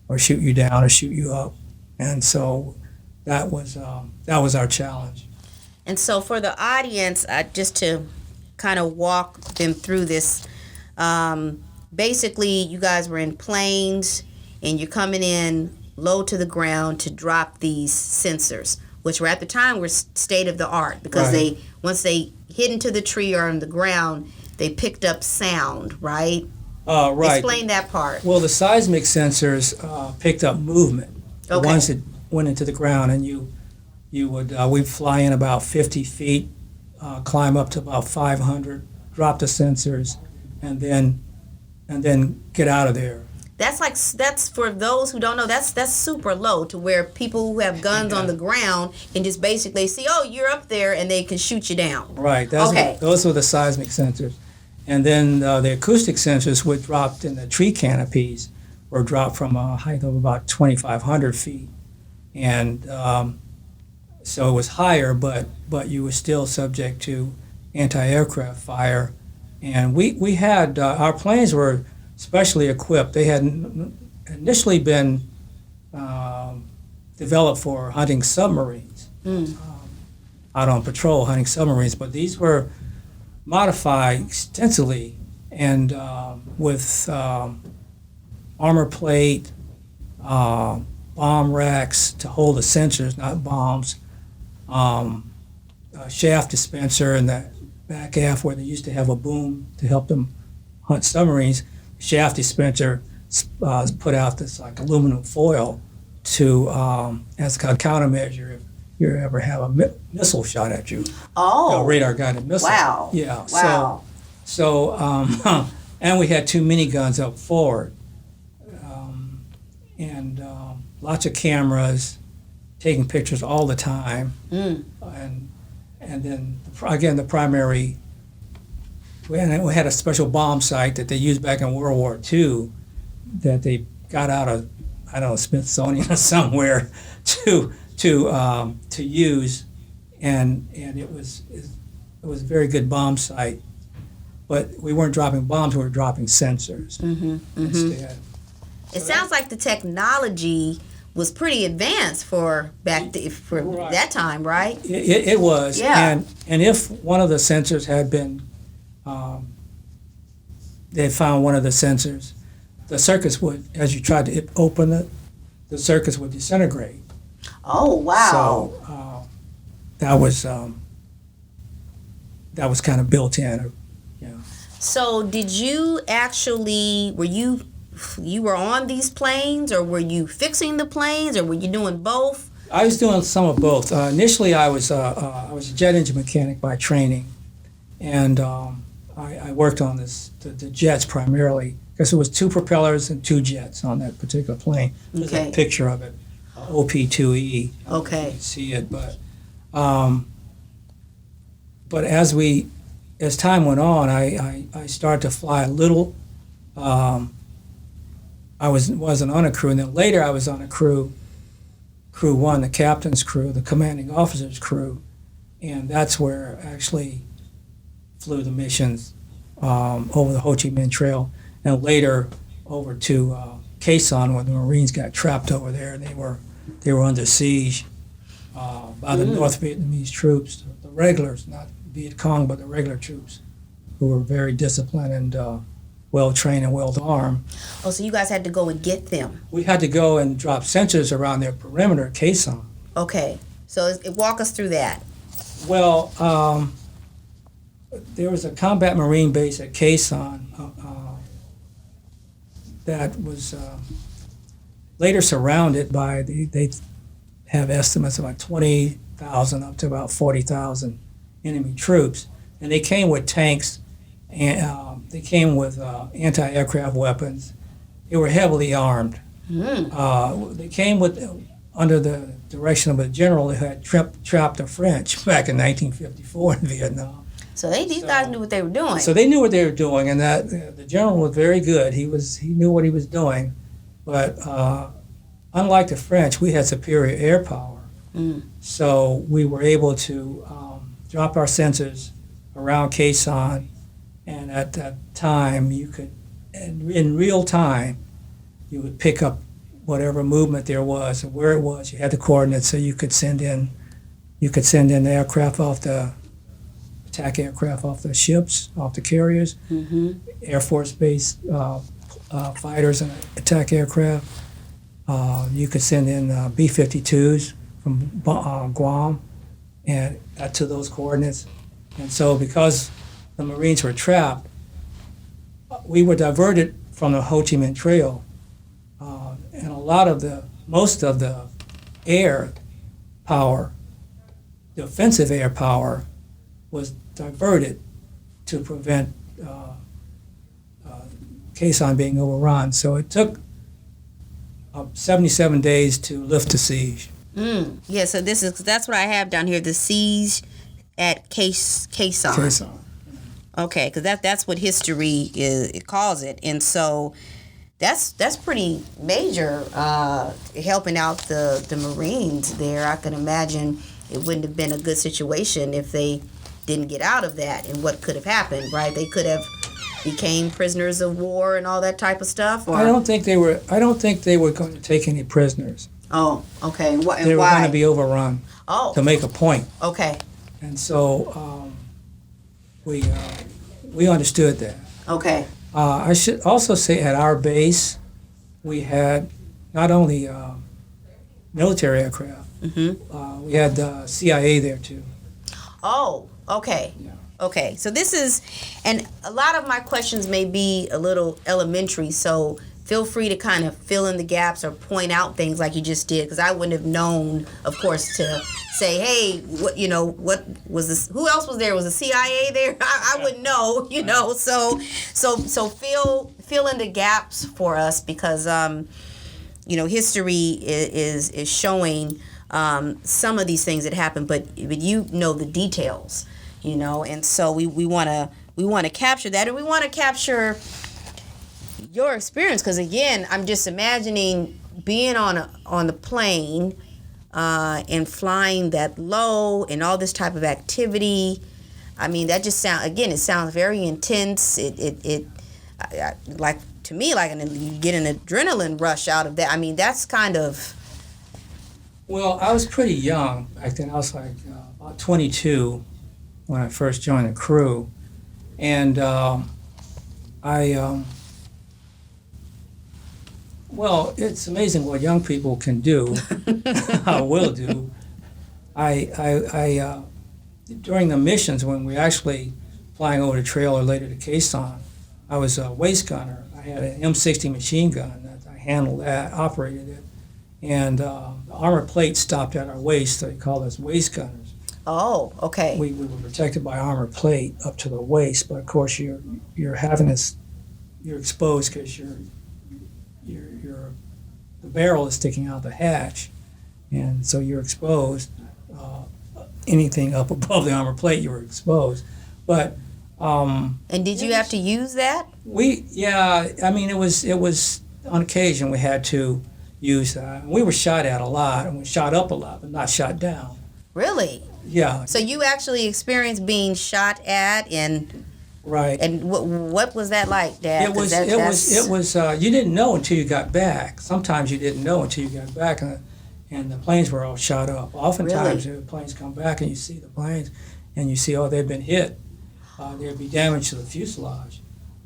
[SPEAKER 2] or shoot you down or shoot you up. And so that was our challenge.
[SPEAKER 1] And so for the audience, just to kind of walk them through this, basically you guys were in planes and you're coming in low to the ground to drop these sensors, which were at the time were state of the art, because
[SPEAKER 2] Right.
[SPEAKER 1] once they hit into the tree or on the ground, they picked up sound, right?
[SPEAKER 2] Right.
[SPEAKER 1] Explain that part.
[SPEAKER 2] Well, the seismic sensors picked up movement. The
[SPEAKER 1] Okay.
[SPEAKER 2] ones that went into the ground, and we'd fly in about 50 feet, climb up to about 500, drop the sensors, and then get out of there.
[SPEAKER 1] That's for those who don't know, that's super low to where people who have guns on the ground can just basically see, oh, you're up there, and they can shoot you down.
[SPEAKER 2] Right.
[SPEAKER 1] Okay.
[SPEAKER 2] Those were the seismic sensors. And then the acoustic sensors were dropped in the tree canopies, were dropped from a height of about 2,500 feet. And so it was higher, but you were still subject to anti-aircraft fire. And we had, our planes were specially equipped. They had initially been developed for hunting submarines, out on patrol hunting submarines, but these were modified extensively and with armor plate, bomb racks to hold the sensors, not bombs, a shaft dispenser in the back aft where they used to have a boom to help them hunt submarines. Shaft dispenser put out this like aluminum foil to as a countermeasure if you ever have a missile shot at you.
[SPEAKER 1] Oh.
[SPEAKER 2] A radar guided missile.
[SPEAKER 1] Wow.
[SPEAKER 2] Yeah.
[SPEAKER 1] Wow.
[SPEAKER 2] So and we had 2 miniguns up forward, and lots of cameras, taking pictures all the time, and then again the primary. We had a special bomb site that they used back in World War II that they got out of, I don't know, Smithsonian or somewhere to use, and it was a very good bomb site. But we weren't dropping bombs; we were dropping sensors instead.
[SPEAKER 1] It sounds like the technology was pretty advanced for
[SPEAKER 2] Right.
[SPEAKER 1] that time, right?
[SPEAKER 2] It was,
[SPEAKER 1] Yeah.
[SPEAKER 2] and if one of the sensors had been, they found one of the sensors, the circuits would, as you tried to open it, the circuits would disintegrate.
[SPEAKER 1] Oh, wow.
[SPEAKER 2] So that was kind of built in.
[SPEAKER 1] So did you actually, you were on these planes, or were you fixing the planes, or were you doing both?
[SPEAKER 2] I was doing some of both. Initially, I was a jet engine mechanic by training, and I worked on the jets primarily because there was 2 propellers and 2 jets on that particular plane. There's
[SPEAKER 1] Okay.
[SPEAKER 2] a picture of it, OP-2E.
[SPEAKER 1] Okay.
[SPEAKER 2] You can see it, but as as time went on, I started to fly a little. I wasn't on a crew, and then later I was on a crew one, the captain's crew, the commanding officer's crew, and that's where I actually flew the missions over the Ho Chi Minh Trail, and later over to Khe Sanh, where the Marines got trapped over there, and they were under siege by the North Vietnamese troops, the regulars, not Viet Cong, but the regular troops, who were very disciplined and well-trained and well-armed.
[SPEAKER 1] Oh, so you guys had to go and get them.
[SPEAKER 2] We had to go and drop sensors around their perimeter at Khe Sanh.
[SPEAKER 1] Okay. So walk us through that.
[SPEAKER 2] Well, there was a combat Marine base at Khe Sanh that was later surrounded by, they have estimates of about 20,000 up to about 40,000 enemy troops. And they came with tanks, and they came with anti-aircraft weapons. They were heavily armed. They came under the direction of a general who had trapped the French back in 1954 in Vietnam.
[SPEAKER 1] So these guys knew what they were doing.
[SPEAKER 2] So they knew what they were doing, and that the general was very good. He knew what he was doing, but unlike the French, we had superior air power. So we were able to drop our sensors around Khe Sanh, and at that time you could, in real time, you would pick up whatever movement there was and where it was. You had the coordinates, so you could send in the aircraft off the attack aircraft off the ships, off the carriers, Air Force Base fighters and attack aircraft. You could send in B-52s from Guam and to those coordinates. And so because the Marines were trapped, we were diverted from the Ho Chi Minh Trail. And most of the air power, the offensive air power, was diverted to prevent Khe Sanh being overrun. So it took 77 days to lift the siege.
[SPEAKER 1] Yeah, so that's what I have down here, the siege at Khe Sanh.
[SPEAKER 2] Khe Sanh.
[SPEAKER 1] Okay, because that's what history it calls it, and so that's pretty major, helping out the Marines there. I can imagine it wouldn't have been a good situation if they didn't get out of that, and what could have happened, right? They could have became prisoners of war and all that type of stuff. Or?
[SPEAKER 2] I don't think they were going to take any prisoners.
[SPEAKER 1] Oh, okay. And
[SPEAKER 2] they were
[SPEAKER 1] why?
[SPEAKER 2] going to be overrun.
[SPEAKER 1] Oh.
[SPEAKER 2] To make a point.
[SPEAKER 1] Okay.
[SPEAKER 2] And so we understood that.
[SPEAKER 1] Okay.
[SPEAKER 2] I should also say at our base, we had not only military aircraft, we had CIA there too.
[SPEAKER 1] Oh, okay.
[SPEAKER 2] Yeah.
[SPEAKER 1] Okay. So this is, and a lot of my questions may be a little elementary, so feel free to kind of fill in the gaps or point out things like you just did, because I wouldn't have known, of course, to say, hey, what was this? Who else was there? Was the CIA there? I wouldn't know, So fill in the gaps for us, because history is showing some of these things that happen, but you know the details, and so we want to capture that, and we want to capture your experience, because again, I'm just imagining being on the plane and flying that low and all this type of activity. I mean, that just it sounds very intense. It like, to me, like you get an adrenaline rush out of that. I mean, that's kind of.
[SPEAKER 2] Well, I was pretty young back then. I was like about 22 when I first joined the crew, and well, it's amazing what young people can do, will do. I during the missions, when we were actually flying over the trail or later to Khe Sanh, I was a waist gunner. I had an M60 machine gun that I handled that, operated it, and the armor plate stopped at our waist, so they called us waist gunners.
[SPEAKER 1] Oh, okay.
[SPEAKER 2] We were protected by armor plate up to the waist, but of course you're exposed because the barrel is sticking out the hatch, and so you're exposed. Anything up above the armor plate, you were exposed. But
[SPEAKER 1] And did you have to use that?
[SPEAKER 2] I mean, it was on occasion we had to use that. We were shot at a lot, and we shot up a lot, but not shot down.
[SPEAKER 1] Really?
[SPEAKER 2] Yeah.
[SPEAKER 1] So you actually experienced being shot at, and
[SPEAKER 2] right.
[SPEAKER 1] And what was that like, Dad?
[SPEAKER 2] It was. You didn't know until you got back. Sometimes you didn't know until you got back, and the planes were all shot up. Oftentimes,
[SPEAKER 1] Really?
[SPEAKER 2] the planes come back, and you see the planes, and you see, oh, they've been hit. There'd be damage to the fuselage.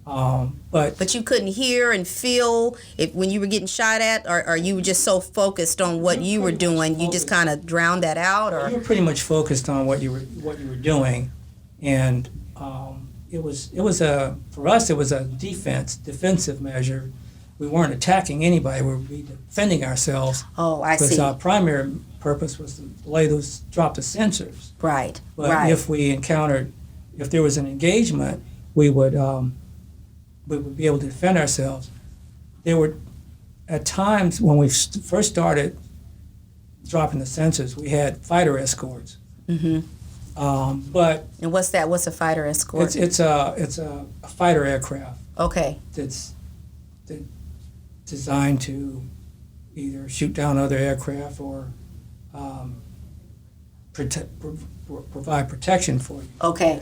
[SPEAKER 2] But
[SPEAKER 1] you couldn't hear and feel when you were getting shot at, or you were just so focused on what you were doing, you just kind of drowned that out, or
[SPEAKER 2] you were pretty much focused on what you were doing, and it was for us it was a defensive measure. We weren't attacking anybody; we were defending ourselves.
[SPEAKER 1] Oh, I see.
[SPEAKER 2] Because our primary purpose was to drop the sensors.
[SPEAKER 1] Right.
[SPEAKER 2] But
[SPEAKER 1] right.
[SPEAKER 2] if there was an engagement, we would be able to defend ourselves. There were, at times when we first started dropping the sensors, we had fighter escorts.
[SPEAKER 1] Mm-hmm.
[SPEAKER 2] But
[SPEAKER 1] and what's that? What's a fighter escort?
[SPEAKER 2] It's a fighter aircraft.
[SPEAKER 1] Okay.
[SPEAKER 2] That's designed to either shoot down other aircraft or provide protection for you.
[SPEAKER 1] Okay.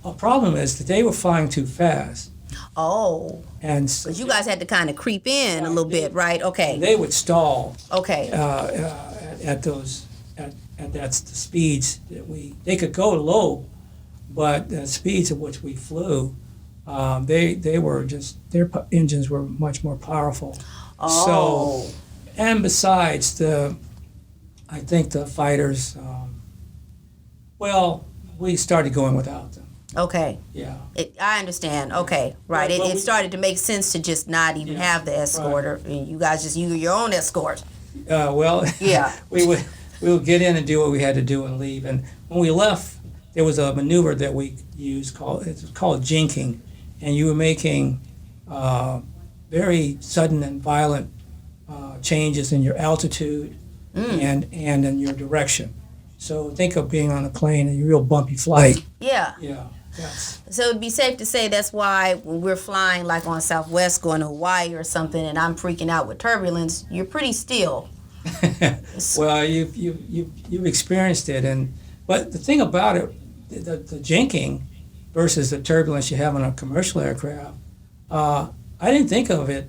[SPEAKER 2] A problem is that they were flying too fast.
[SPEAKER 1] Oh.
[SPEAKER 2] And
[SPEAKER 1] but you guys had to kind of creep in a little bit, right? Okay.
[SPEAKER 2] They would stall.
[SPEAKER 1] Okay.
[SPEAKER 2] At the speeds that they could go low, but the speeds at which we flew, they were just, their engines were much more powerful.
[SPEAKER 1] Oh.
[SPEAKER 2] So, and besides I think the fighters, we started going without them.
[SPEAKER 1] Okay.
[SPEAKER 2] Yeah.
[SPEAKER 1] I understand. Okay. Right. It started to make sense to just not even have the escort, or you guys just use your own escort.
[SPEAKER 2] Yeah. we would get in and do what we had to do and leave. And when we left, there was a maneuver that we used called jinking, and you were making very sudden and violent changes in your altitude and in your direction. So think of being on a plane and a real bumpy flight.
[SPEAKER 1] Yeah.
[SPEAKER 2] Yeah. Yes.
[SPEAKER 1] So it'd be safe to say that's why when we're flying like on Southwest going to Hawaii or something and I'm freaking out with turbulence, you're pretty still.
[SPEAKER 2] Well, you've experienced it, but the thing about it, the jinking versus the turbulence you have on a commercial aircraft, I didn't think of it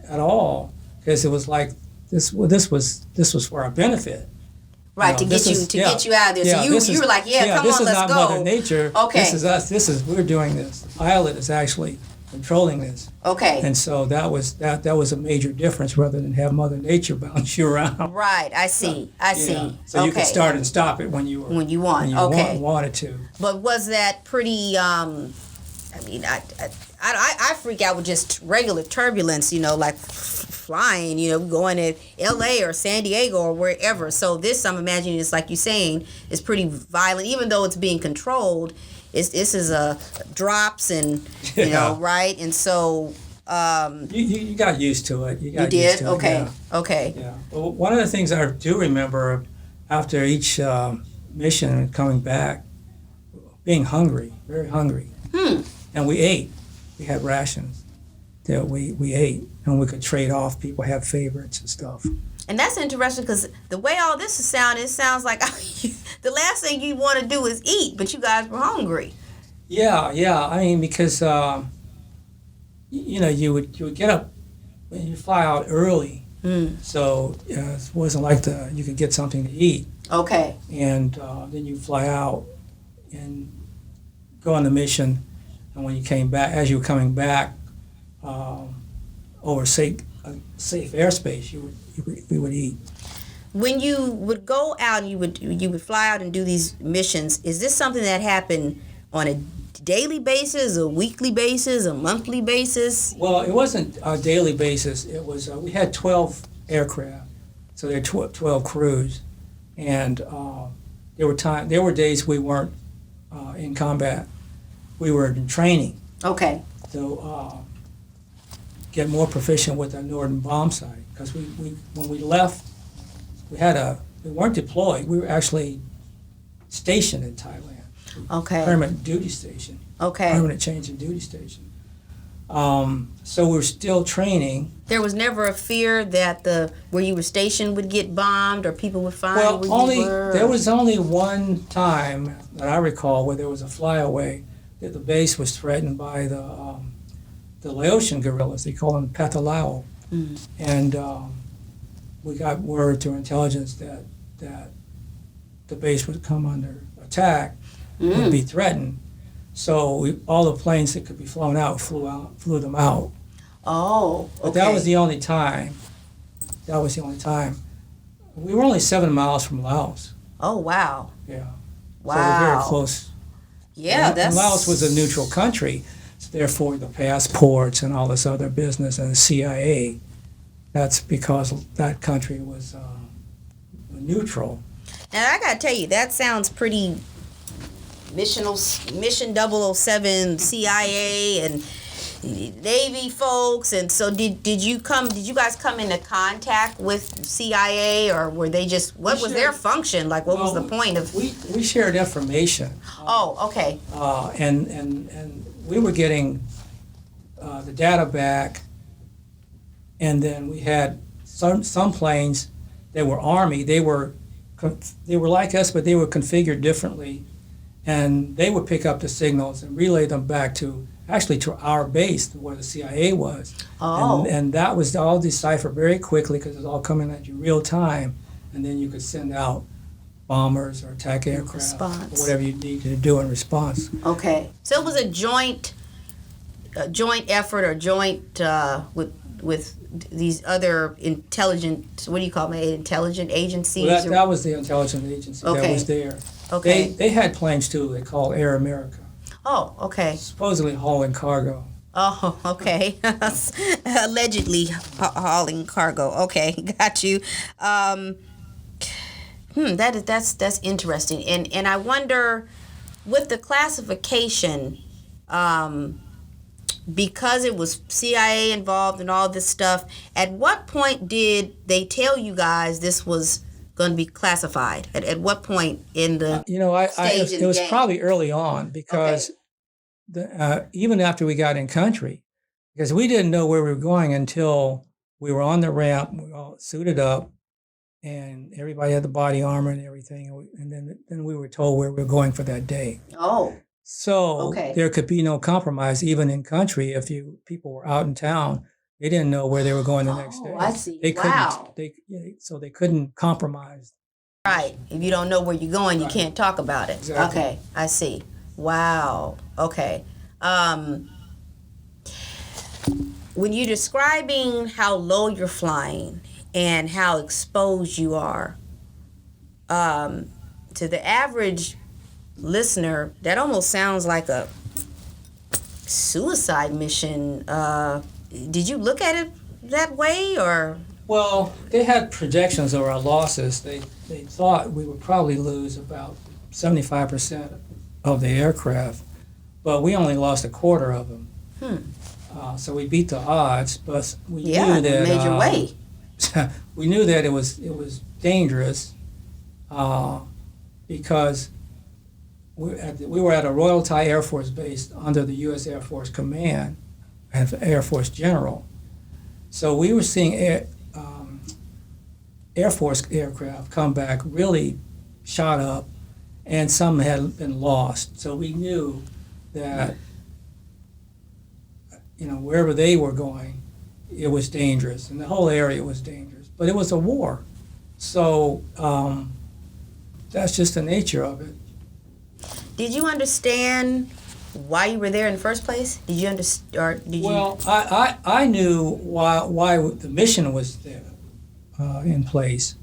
[SPEAKER 2] at all because it was like this was for our benefit.
[SPEAKER 1] Right, to get you out of there. So you were like, come on, let's go.
[SPEAKER 2] This is not Mother Nature.
[SPEAKER 1] Okay.
[SPEAKER 2] This is us. We're doing this. The pilot is actually controlling this.
[SPEAKER 1] Okay.
[SPEAKER 2] And so that was a major difference rather than have Mother Nature bounce you around.
[SPEAKER 1] Right, I see. I see.
[SPEAKER 2] So you could start and stop it when you wanted to.
[SPEAKER 1] But was that pretty? I freak out with just regular turbulence. Like flying. Going to L.A. or San Diego or wherever. So this, I'm imagining, is like you're saying, is pretty violent, even though it's being controlled. This is drops and right, and so
[SPEAKER 2] you got used to it.
[SPEAKER 1] You did? Okay. Okay.
[SPEAKER 2] Yeah. Well, one of the things I do remember after each mission coming back, being hungry, very hungry, and we ate. We had rations that we ate, and we could trade off. People have favorites and stuff.
[SPEAKER 1] And that's interesting because the way all this is sounding, it sounds like the last thing you want to do is eat, but you guys were hungry.
[SPEAKER 2] Yeah. I mean, because you would get up and you fly out early, so it wasn't like you could get something to eat.
[SPEAKER 1] Okay.
[SPEAKER 2] And then you fly out and go on the mission, and when you came back, as you were coming back over safe airspace, we would eat.
[SPEAKER 1] When you would go out and you would fly out and do these missions, is this something that happened on a daily basis, a weekly basis, a monthly basis?
[SPEAKER 2] Well, it wasn't a daily basis. It was we had 12 aircraft, so there were 12 crews, and there were days we weren't in combat. We were in training.
[SPEAKER 1] Okay.
[SPEAKER 2] So get more proficient with our northern bomb sight, because when we left, we weren't deployed. We were actually stationed in Thailand.
[SPEAKER 1] Okay.
[SPEAKER 2] permanent duty station,
[SPEAKER 1] Okay.
[SPEAKER 2] permanent change in duty station. So we're still training.
[SPEAKER 1] There was never a fear that where you were stationed would get bombed or people would find
[SPEAKER 2] Well,
[SPEAKER 1] where you were?
[SPEAKER 2] there was only one time that I recall where there was a flyaway that the base was threatened by the Laotian guerrillas. They call them Pathalao. And we got word through intelligence that the base would come under attack, would be threatened. So all the planes that could be flown out flew them out.
[SPEAKER 1] Oh, okay.
[SPEAKER 2] But that was the only time. That was the only time. We were only 7 miles from Laos.
[SPEAKER 1] Oh, wow.
[SPEAKER 2] Yeah.
[SPEAKER 1] Wow.
[SPEAKER 2] So we're very close.
[SPEAKER 1] Yeah,
[SPEAKER 2] And Laos was a neutral country, so therefore the passports and all this other business and the CIA, that's because that country was neutral.
[SPEAKER 1] And I gotta tell you, that sounds pretty Mission 007, CIA, and Navy folks. And so did you guys come into contact with CIA, or were they just, what was their function? Like, what was the point of?
[SPEAKER 2] We shared information.
[SPEAKER 1] Oh, okay.
[SPEAKER 2] And we were getting the data back, and then we had some planes that were Army. They were like us, but they were configured differently, and they would pick up the signals and relay them back to our base where the CIA was.
[SPEAKER 1] Oh.
[SPEAKER 2] And that was all deciphered very quickly because it was all coming at you real time, and then you could send out bombers or attack aircraft or whatever you needed to do in response.
[SPEAKER 1] Okay. So it was a joint effort or joint with these other intelligent, what do you call them, intelligent agencies?
[SPEAKER 2] Well, that was the intelligence agency that was there.
[SPEAKER 1] Okay.
[SPEAKER 2] They had planes too. They called Air America.
[SPEAKER 1] Oh, okay.
[SPEAKER 2] Supposedly hauling cargo.
[SPEAKER 1] Oh, okay. Allegedly hauling cargo. Okay, got you. That's interesting. And I wonder, with the classification, because it was CIA involved and all this stuff, at what point did they tell you guys this was going to be classified? At what point in the stage
[SPEAKER 2] it was probably early on, because even after we got in country, because we didn't know where we were going until we were on the ramp, we were all suited up, and everybody had the body armor and everything, and then we were told where we were going for that day.
[SPEAKER 1] Oh.
[SPEAKER 2] So there could be no compromise even in country. If people were out in town, they didn't know where they were going the next day.
[SPEAKER 1] Oh, I see.
[SPEAKER 2] They
[SPEAKER 1] Wow.
[SPEAKER 2] So they couldn't compromise.
[SPEAKER 1] Right. If you don't know where you're going, you can't talk about it.
[SPEAKER 2] Exactly.
[SPEAKER 1] Okay, I see. Wow. Okay. When you're describing how low you're flying and how exposed you are, to the average listener, that almost sounds like a suicide mission. Did you look at it that way, or?
[SPEAKER 2] Well, they had projections of our losses. They thought we would probably lose about 75% of the aircraft, but we only lost a quarter of them. So we beat the odds, but we knew that
[SPEAKER 1] major way.
[SPEAKER 2] we knew that it was dangerous because we were at a Royal Thai Air Force base under the U.S. Air Force Command and Air Force General. So we were seeing Air Force aircraft come back really shot up, and some had been lost. So we knew that wherever they were going, it was dangerous, and the whole area was dangerous. But it was a war, so that's just the nature of it.
[SPEAKER 1] Did you understand why you were there in the first place? Did you understand, or did you?
[SPEAKER 2] Well, I knew why the mission was there in place,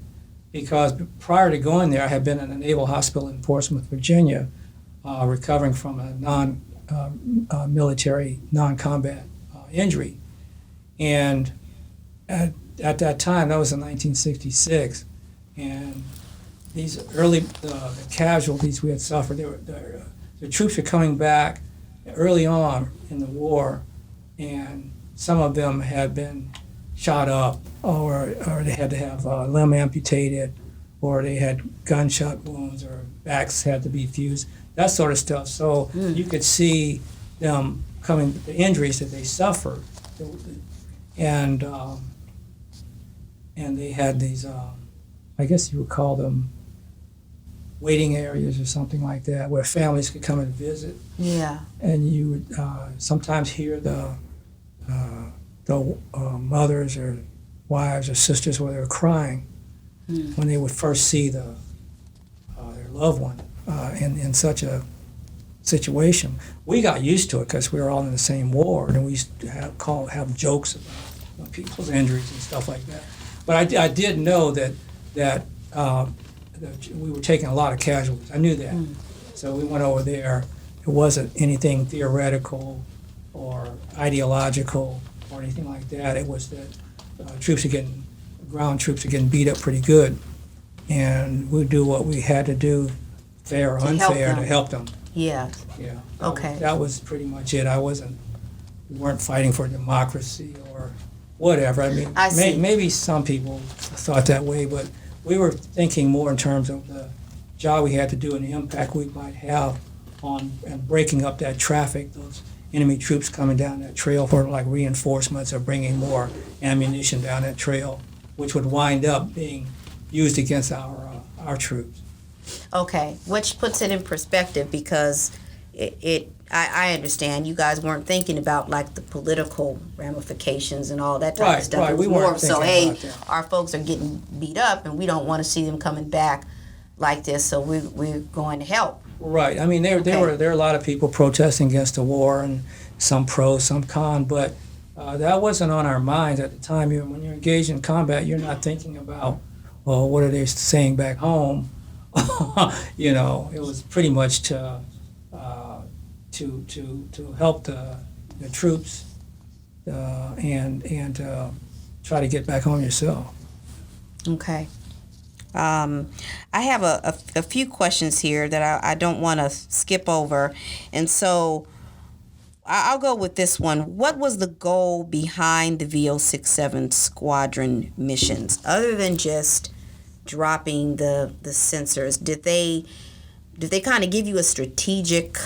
[SPEAKER 2] because prior to going there, I had been in a naval hospital in Portsmouth, Virginia, recovering from a military, non-combat injury, and at that time, that was in 1966, and these early the casualties we had suffered, the troops were coming back early on in the war, and some of them had been shot up, or they had to have a limb amputated, or they had gunshot wounds, or backs had to be fused. that sort of stuff. So you could see them coming, the injuries that they suffered, and they had these, I guess you would call them waiting areas or something like that, where families could come and visit.
[SPEAKER 1] Yeah.
[SPEAKER 2] And you would sometimes hear the mothers or wives or sisters where they were crying when they would first see their loved one in such a situation. We got used to it because we were all in the same ward, and we used to have jokes about people's injuries and stuff like that. But I did know that we were taking a lot of casualties. I knew that. So we went over there. It wasn't anything theoretical or ideological or anything like that. It was that ground troops are getting beat up pretty good, and we do what we had to do, fair or unfair, to help them.
[SPEAKER 1] Yeah.
[SPEAKER 2] Yeah.
[SPEAKER 1] Okay.
[SPEAKER 2] That was pretty much it. We weren't fighting for democracy or whatever. I mean, maybe some people thought that way, but we were thinking more in terms of the job we had to do and the impact we might have on and breaking up that traffic, those enemy troops coming down that trail for like reinforcements or bringing more ammunition down that trail, which would wind up being used against our troops.
[SPEAKER 1] Okay, which puts it in perspective, because I understand you guys weren't thinking about like the political ramifications and all that type of stuff.
[SPEAKER 2] Right,
[SPEAKER 1] It was
[SPEAKER 2] we weren't
[SPEAKER 1] more so,
[SPEAKER 2] thinking
[SPEAKER 1] hey,
[SPEAKER 2] about that.
[SPEAKER 1] our folks are getting beat up and we don't want to see them coming back like this, so we're going to help.
[SPEAKER 2] Right. I mean, there were a lot of people protesting against the war, and some pro, some con, but that wasn't on our minds at the time. When you're engaged in combat, you're not thinking about, well, what are they saying back home? It was pretty much to help the troops and try to get back home yourself.
[SPEAKER 1] Okay. I have a few questions here that I don't want to skip over. And so I'll go with this one. What was the goal behind the VO-67 Squadron missions, other than just dropping the sensors? Did they kind of give you a strategic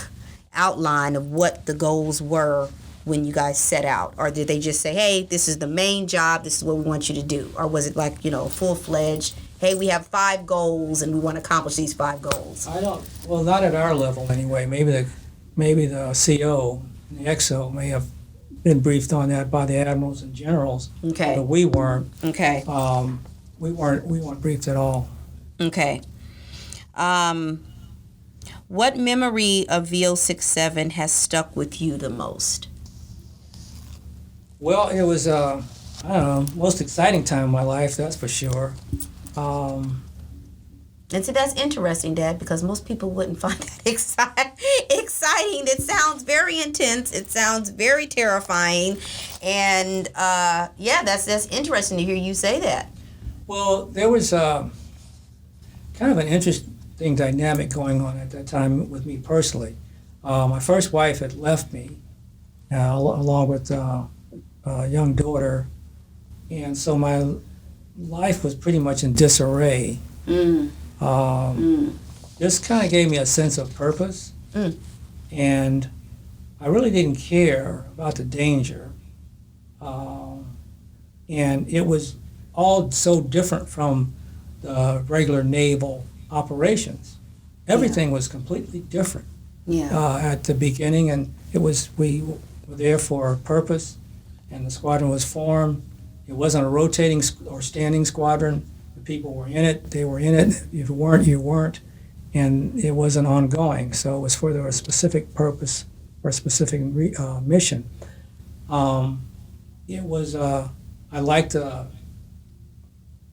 [SPEAKER 1] outline of what the goals were when you guys set out? Or did they just say, hey, this is the main job, this is what we want you to do? Or was it like, full-fledged, hey, we have 5 goals and we want to accomplish these 5 goals?
[SPEAKER 2] Well, not at our level anyway. Maybe the CO and the XO may have been briefed on that by the admirals and generals.
[SPEAKER 1] Okay.
[SPEAKER 2] But we weren't.
[SPEAKER 1] Okay.
[SPEAKER 2] We weren't briefed at all.
[SPEAKER 1] Okay. What memory of VO-67 has stuck with you the most?
[SPEAKER 2] Well, it was most exciting time of my life, that's for sure.
[SPEAKER 1] And so that's interesting, Dad, because most people wouldn't find that exciting. It sounds very intense. It sounds very terrifying. And that's interesting to hear you say that.
[SPEAKER 2] Well, there was kind of an interesting dynamic going on at that time with me personally. My first wife had left me, along with a young daughter, and so my life was pretty much in disarray. This kind of gave me a sense of purpose, and I really didn't care about the danger, and it was all so different from the regular naval operations. Everything was completely different at the beginning, and we were there for a purpose, and the squadron was formed. It wasn't a rotating or standing squadron. The people were in it. They were in it. If you weren't, you weren't. And it wasn't ongoing. So it was for a specific purpose or a specific mission. It was, I liked, that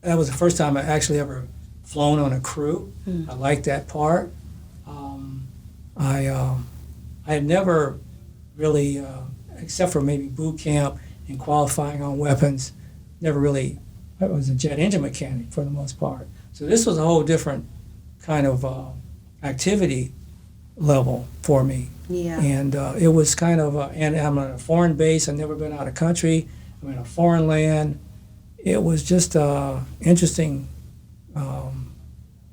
[SPEAKER 2] was the first time I actually ever flown on a crew. I liked that part. I had never really, except for maybe boot camp and qualifying on weapons, never really, I was a jet engine mechanic for the most part. So this was a whole different kind of activity level for me.
[SPEAKER 1] Yeah.
[SPEAKER 2] And it was kind of, and I'm on a foreign base. I've never been out of country. I'm in a foreign land. It was just an interesting,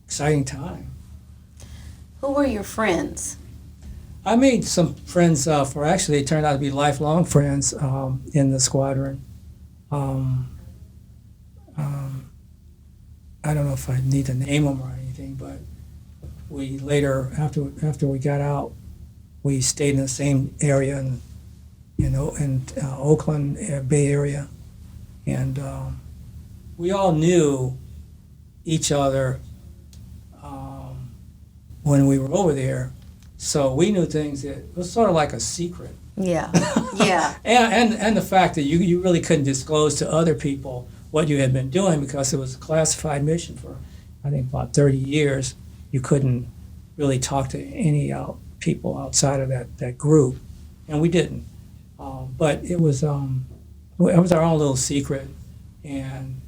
[SPEAKER 2] exciting time.
[SPEAKER 1] Who were your friends?
[SPEAKER 2] I made some friends for actually they turned out to be lifelong friends in the squadron. I don't know if I need to name them or anything, but we later, after we got out, we stayed in the same area in Oakland, Bay Area, and we all knew each other when we were over there. So we knew things that it was sort of like a secret.
[SPEAKER 1] Yeah, yeah.
[SPEAKER 2] and the fact that you really couldn't disclose to other people what you had been doing because it was a classified mission for, I think, about 30 years. You couldn't really talk to any people outside of that group, and we didn't. But it was our own little secret, and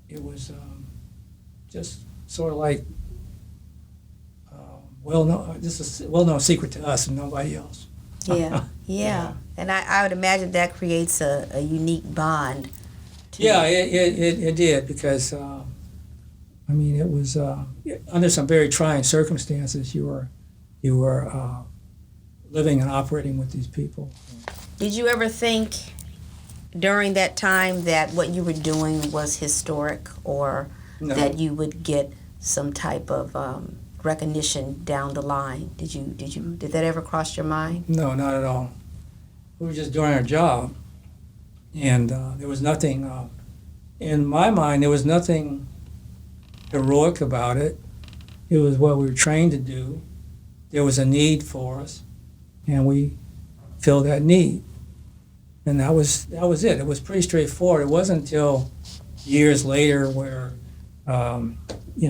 [SPEAKER 2] it was just sort of like just a well-known secret to us and nobody else.
[SPEAKER 1] Yeah. And I would imagine that creates a unique bond.
[SPEAKER 2] Yeah, it did because it was under some very trying circumstances. You were living and operating with these people.
[SPEAKER 1] Did you ever think during that time that what you were doing was historic, or that you would get some type of recognition down the line? Did that ever cross your mind?
[SPEAKER 2] No, not at all. We were just doing our job, and there was nothing in my mind. There was nothing heroic about it. It was what we were trained to do. There was a need for us, and we filled that need, and that was it. It was pretty straightforward. It wasn't until years later where you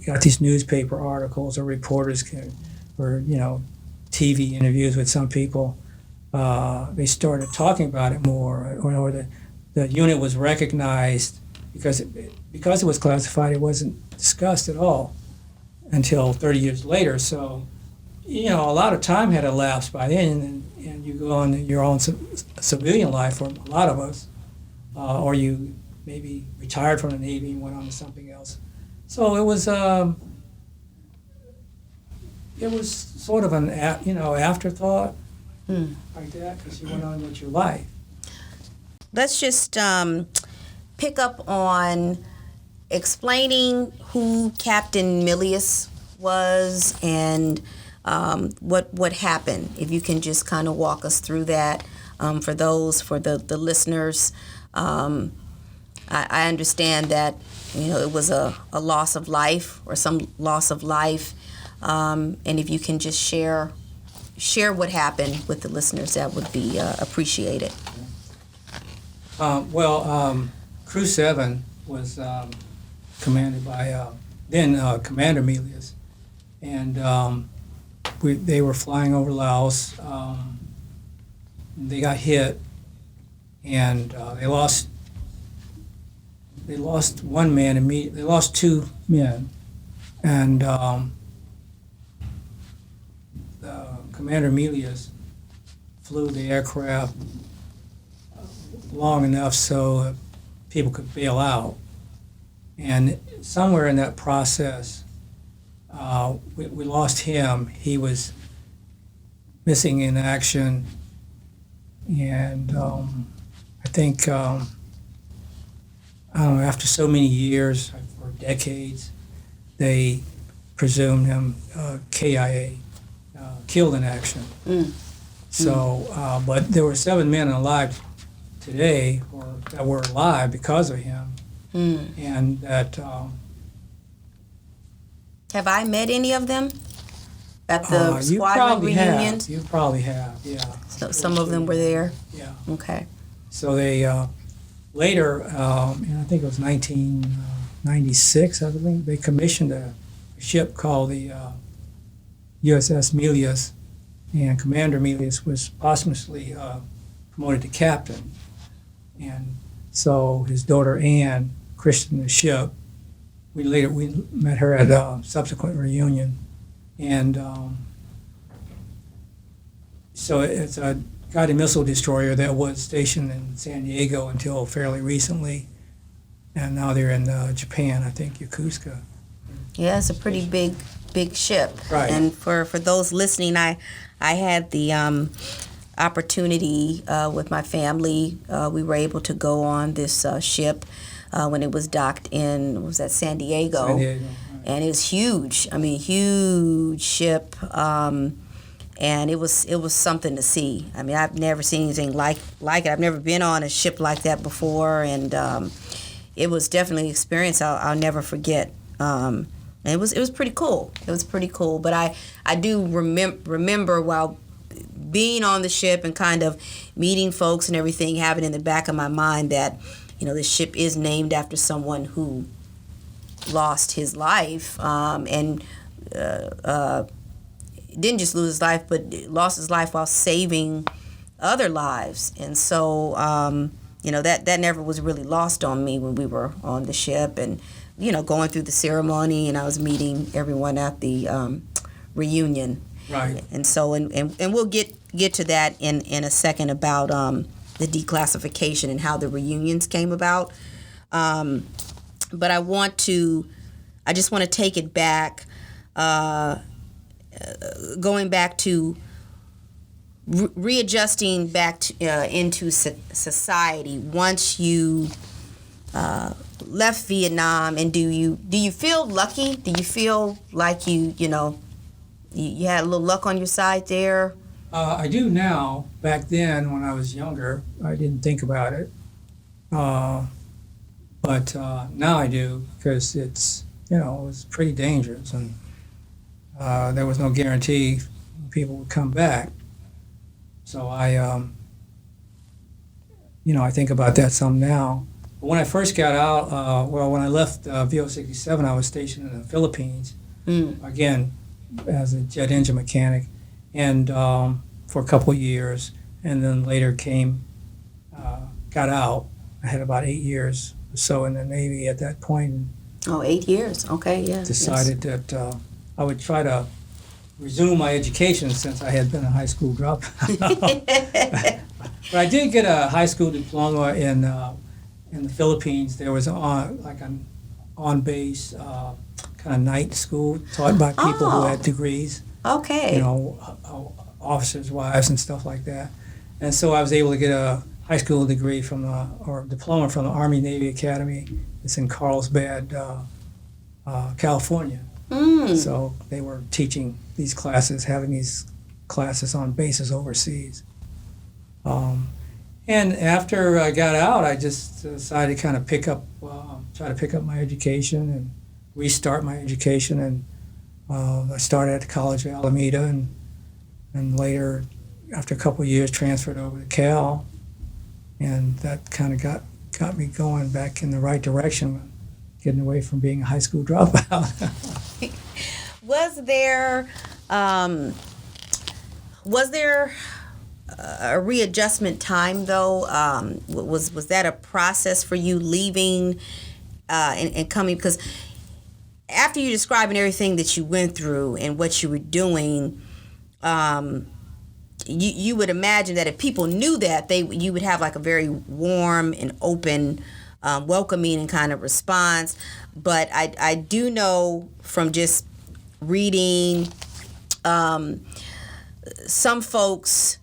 [SPEAKER 2] got these newspaper articles or reporters or TV interviews with some people. They started talking about it more, or the unit was recognized because it was classified. It wasn't discussed at all until 30 years later. So, a lot of time had elapsed by then, and you go on your own civilian life for a lot of us, or you maybe retired from the Navy and went on to something else. So it was sort of an afterthought like that, because you went on with your life.
[SPEAKER 1] Let's just pick up on explaining who Captain Milius was and what happened. If you can just kind of walk us through that for the listeners. I understand that it was a loss of life or some loss of life, and if you can just share what happened with the listeners, that would be appreciated.
[SPEAKER 2] Crew 7 was commanded by then Commander Milius, and they were flying over Laos. They got hit, and they lost one man immediately. They lost two men, and Commander Milius flew the aircraft long enough so people could bail out. And somewhere in that process, we lost him. He was missing in action, and I think after so many years or decades, they presumed him KIA, killed in action. So, but there were 7 men alive today that were alive because of him, and that.
[SPEAKER 1] Have I met any of them at the squadron reunions?
[SPEAKER 2] You probably have, yeah.
[SPEAKER 1] So some of them were there?
[SPEAKER 2] Yeah.
[SPEAKER 1] Okay.
[SPEAKER 2] So they, later, I think it was 1996, I believe, they commissioned a ship called the USS Milius, and Commander Milius was posthumously promoted to captain. And so his daughter Anne christened the ship. We met her at a subsequent reunion, and so it's a guided missile destroyer that was stationed in San Diego until fairly recently, and now they're in Japan, I think, Yokosuka.
[SPEAKER 1] Yeah, it's a pretty big big ship.
[SPEAKER 2] Right.
[SPEAKER 1] And for those listening, I had the opportunity with my family. We were able to go on this ship when it was docked in, was that San Diego?
[SPEAKER 2] San Diego, right.
[SPEAKER 1] And it was huge. I mean, huge ship. And it was something to see. I mean, I've never seen anything like it. I've never been on a ship like that before, and it was definitely an experience I'll never forget. And it was pretty cool. It was pretty cool. But I do remember while being on the ship and kind of meeting folks and everything, having in the back of my mind that, the ship is named after someone who lost his life and didn't just lose his life, but lost his life while saving other lives. And so, that never was really lost on me when we were on the ship and, going through the ceremony, and I was meeting everyone at the reunion.
[SPEAKER 2] Right.
[SPEAKER 1] And so, and we'll get to that in a second about the declassification and how the reunions came about. But I just want to take it back, going back to readjusting back to, into society once you left Vietnam. And do you feel lucky? Do you feel like you had a little luck on your side there?
[SPEAKER 2] I do now. Back then, when I was younger, I didn't think about it. But now I do, because it was pretty dangerous, and there was no guarantee people would come back. So I think about that some now. But when I first got out, when I left VO-67, I was stationed in the Philippines, again, as a jet engine mechanic, and for a couple of years, and then later got out. I had about 8 years or so in the Navy at that point.
[SPEAKER 1] Oh, 8 years. Okay, yeah.
[SPEAKER 2] Decided that I would try to resume my education since I had been a high school dropout. But I did get a high school diploma in the Philippines. There was an on-base kind of night school taught by people who had degrees.
[SPEAKER 1] Okay.
[SPEAKER 2] Officers' wives and stuff like that. And so I was able to get a high school degree or diploma from the Army Navy Academy. It's in Carlsbad, California. So they were teaching these classes, having these classes on bases overseas. And after I got out, I just decided to kind of try to pick up my education and restart my education. And I started at the College of Alameda, and later, after a couple of years, transferred over to Cal. And that kind of got me going back in the right direction, getting away from being a high school dropout.
[SPEAKER 1] Was there a readjustment time, though? Was that a process for you leaving and coming? Because after you describing everything that you went through and what you were doing, you would imagine that if people knew that, you would have like a very warm and open, welcoming and kind of response. But I do know from just reading, some folks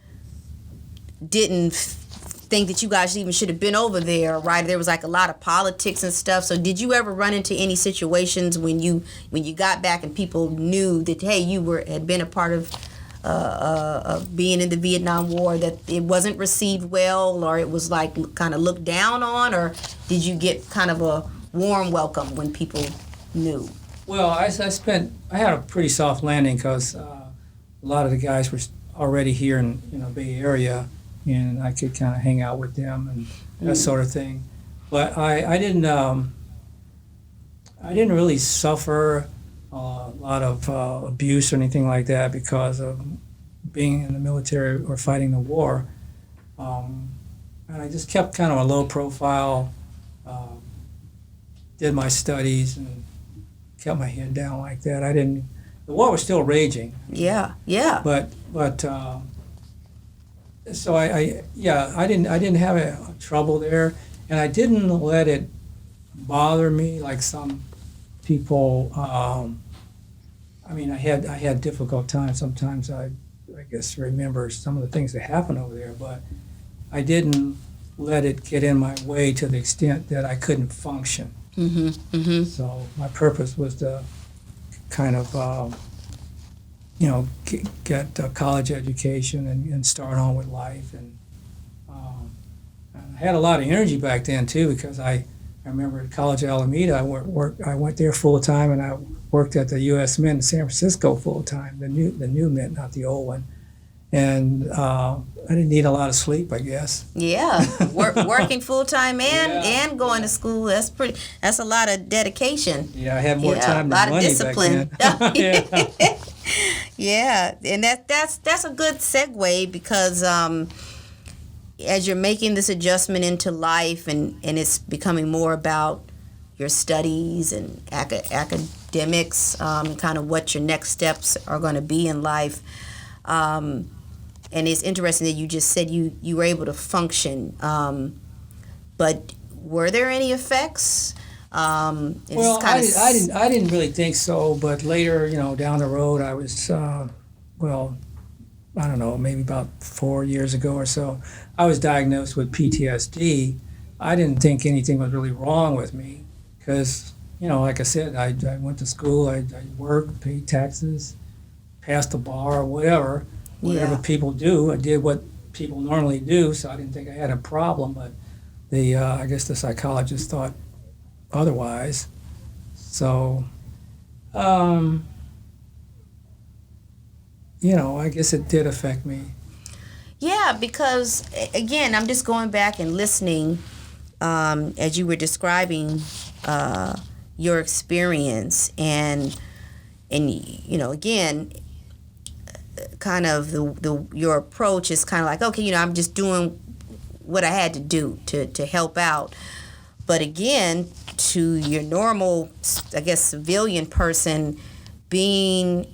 [SPEAKER 1] didn't think that you guys even should have been over there, right? There was like a lot of politics and stuff. So did you ever run into any situations when you got back and people knew that, hey, you had been a part of being in the Vietnam War, that it wasn't received well, or it was like kind of looked down on, or did you get kind of a warm welcome when people knew?
[SPEAKER 2] Well, I had a pretty soft landing because a lot of the guys were already here in Bay Area, and I could kind of hang out with them and that sort of thing. But I didn't really suffer a lot of abuse or anything like that because of being in the military or fighting the war. And I just kept kind of a low profile, did my studies and kept my head down like that. The war was still raging.
[SPEAKER 1] Yeah.
[SPEAKER 2] But so I didn't have trouble there, and I didn't let it bother me like some people I mean, I had difficult times. Sometimes I guess remember some of the things that happened over there, but I didn't let it get in my way to the extent that I couldn't function.
[SPEAKER 1] Mm-hmm. Mm-hmm.
[SPEAKER 2] So my purpose was to kind of, get a college education and start on with life. And I had a lot of energy back then too, because I remember at College of Alameda, I went there full time, and I worked at the U.S. Mint in San Francisco full time, the new Mint, not the old one. And I didn't need a lot of sleep, I guess.
[SPEAKER 1] Yeah, working full time and going to school. That's a lot of dedication.
[SPEAKER 2] Yeah, I had more time than money
[SPEAKER 1] discipline.
[SPEAKER 2] back then. Yeah.
[SPEAKER 1] Yeah, and that's a good segue, because as you're making this adjustment into life, and it's becoming more about your studies and academics, and kind of what your next steps are going to be in life. And it's interesting that you just said you were able to function. But were there any effects?
[SPEAKER 2] Well, I didn't really think so. But later, down the road, I was, I don't know, maybe about 4 years ago or so, I was diagnosed with PTSD. I didn't think anything was really wrong with me because, like I said, I went to school, I worked, paid taxes, passed the bar, whatever people do. I did what people normally do, so I didn't think I had a problem. But I guess the psychologist thought otherwise. So, I guess it did affect me.
[SPEAKER 1] Yeah, because again, I'm just going back and listening as you were describing your experience, and again, kind of your approach is kind of like, okay, I'm just doing what I had to do to help out. But again, to your normal, I guess, civilian person, being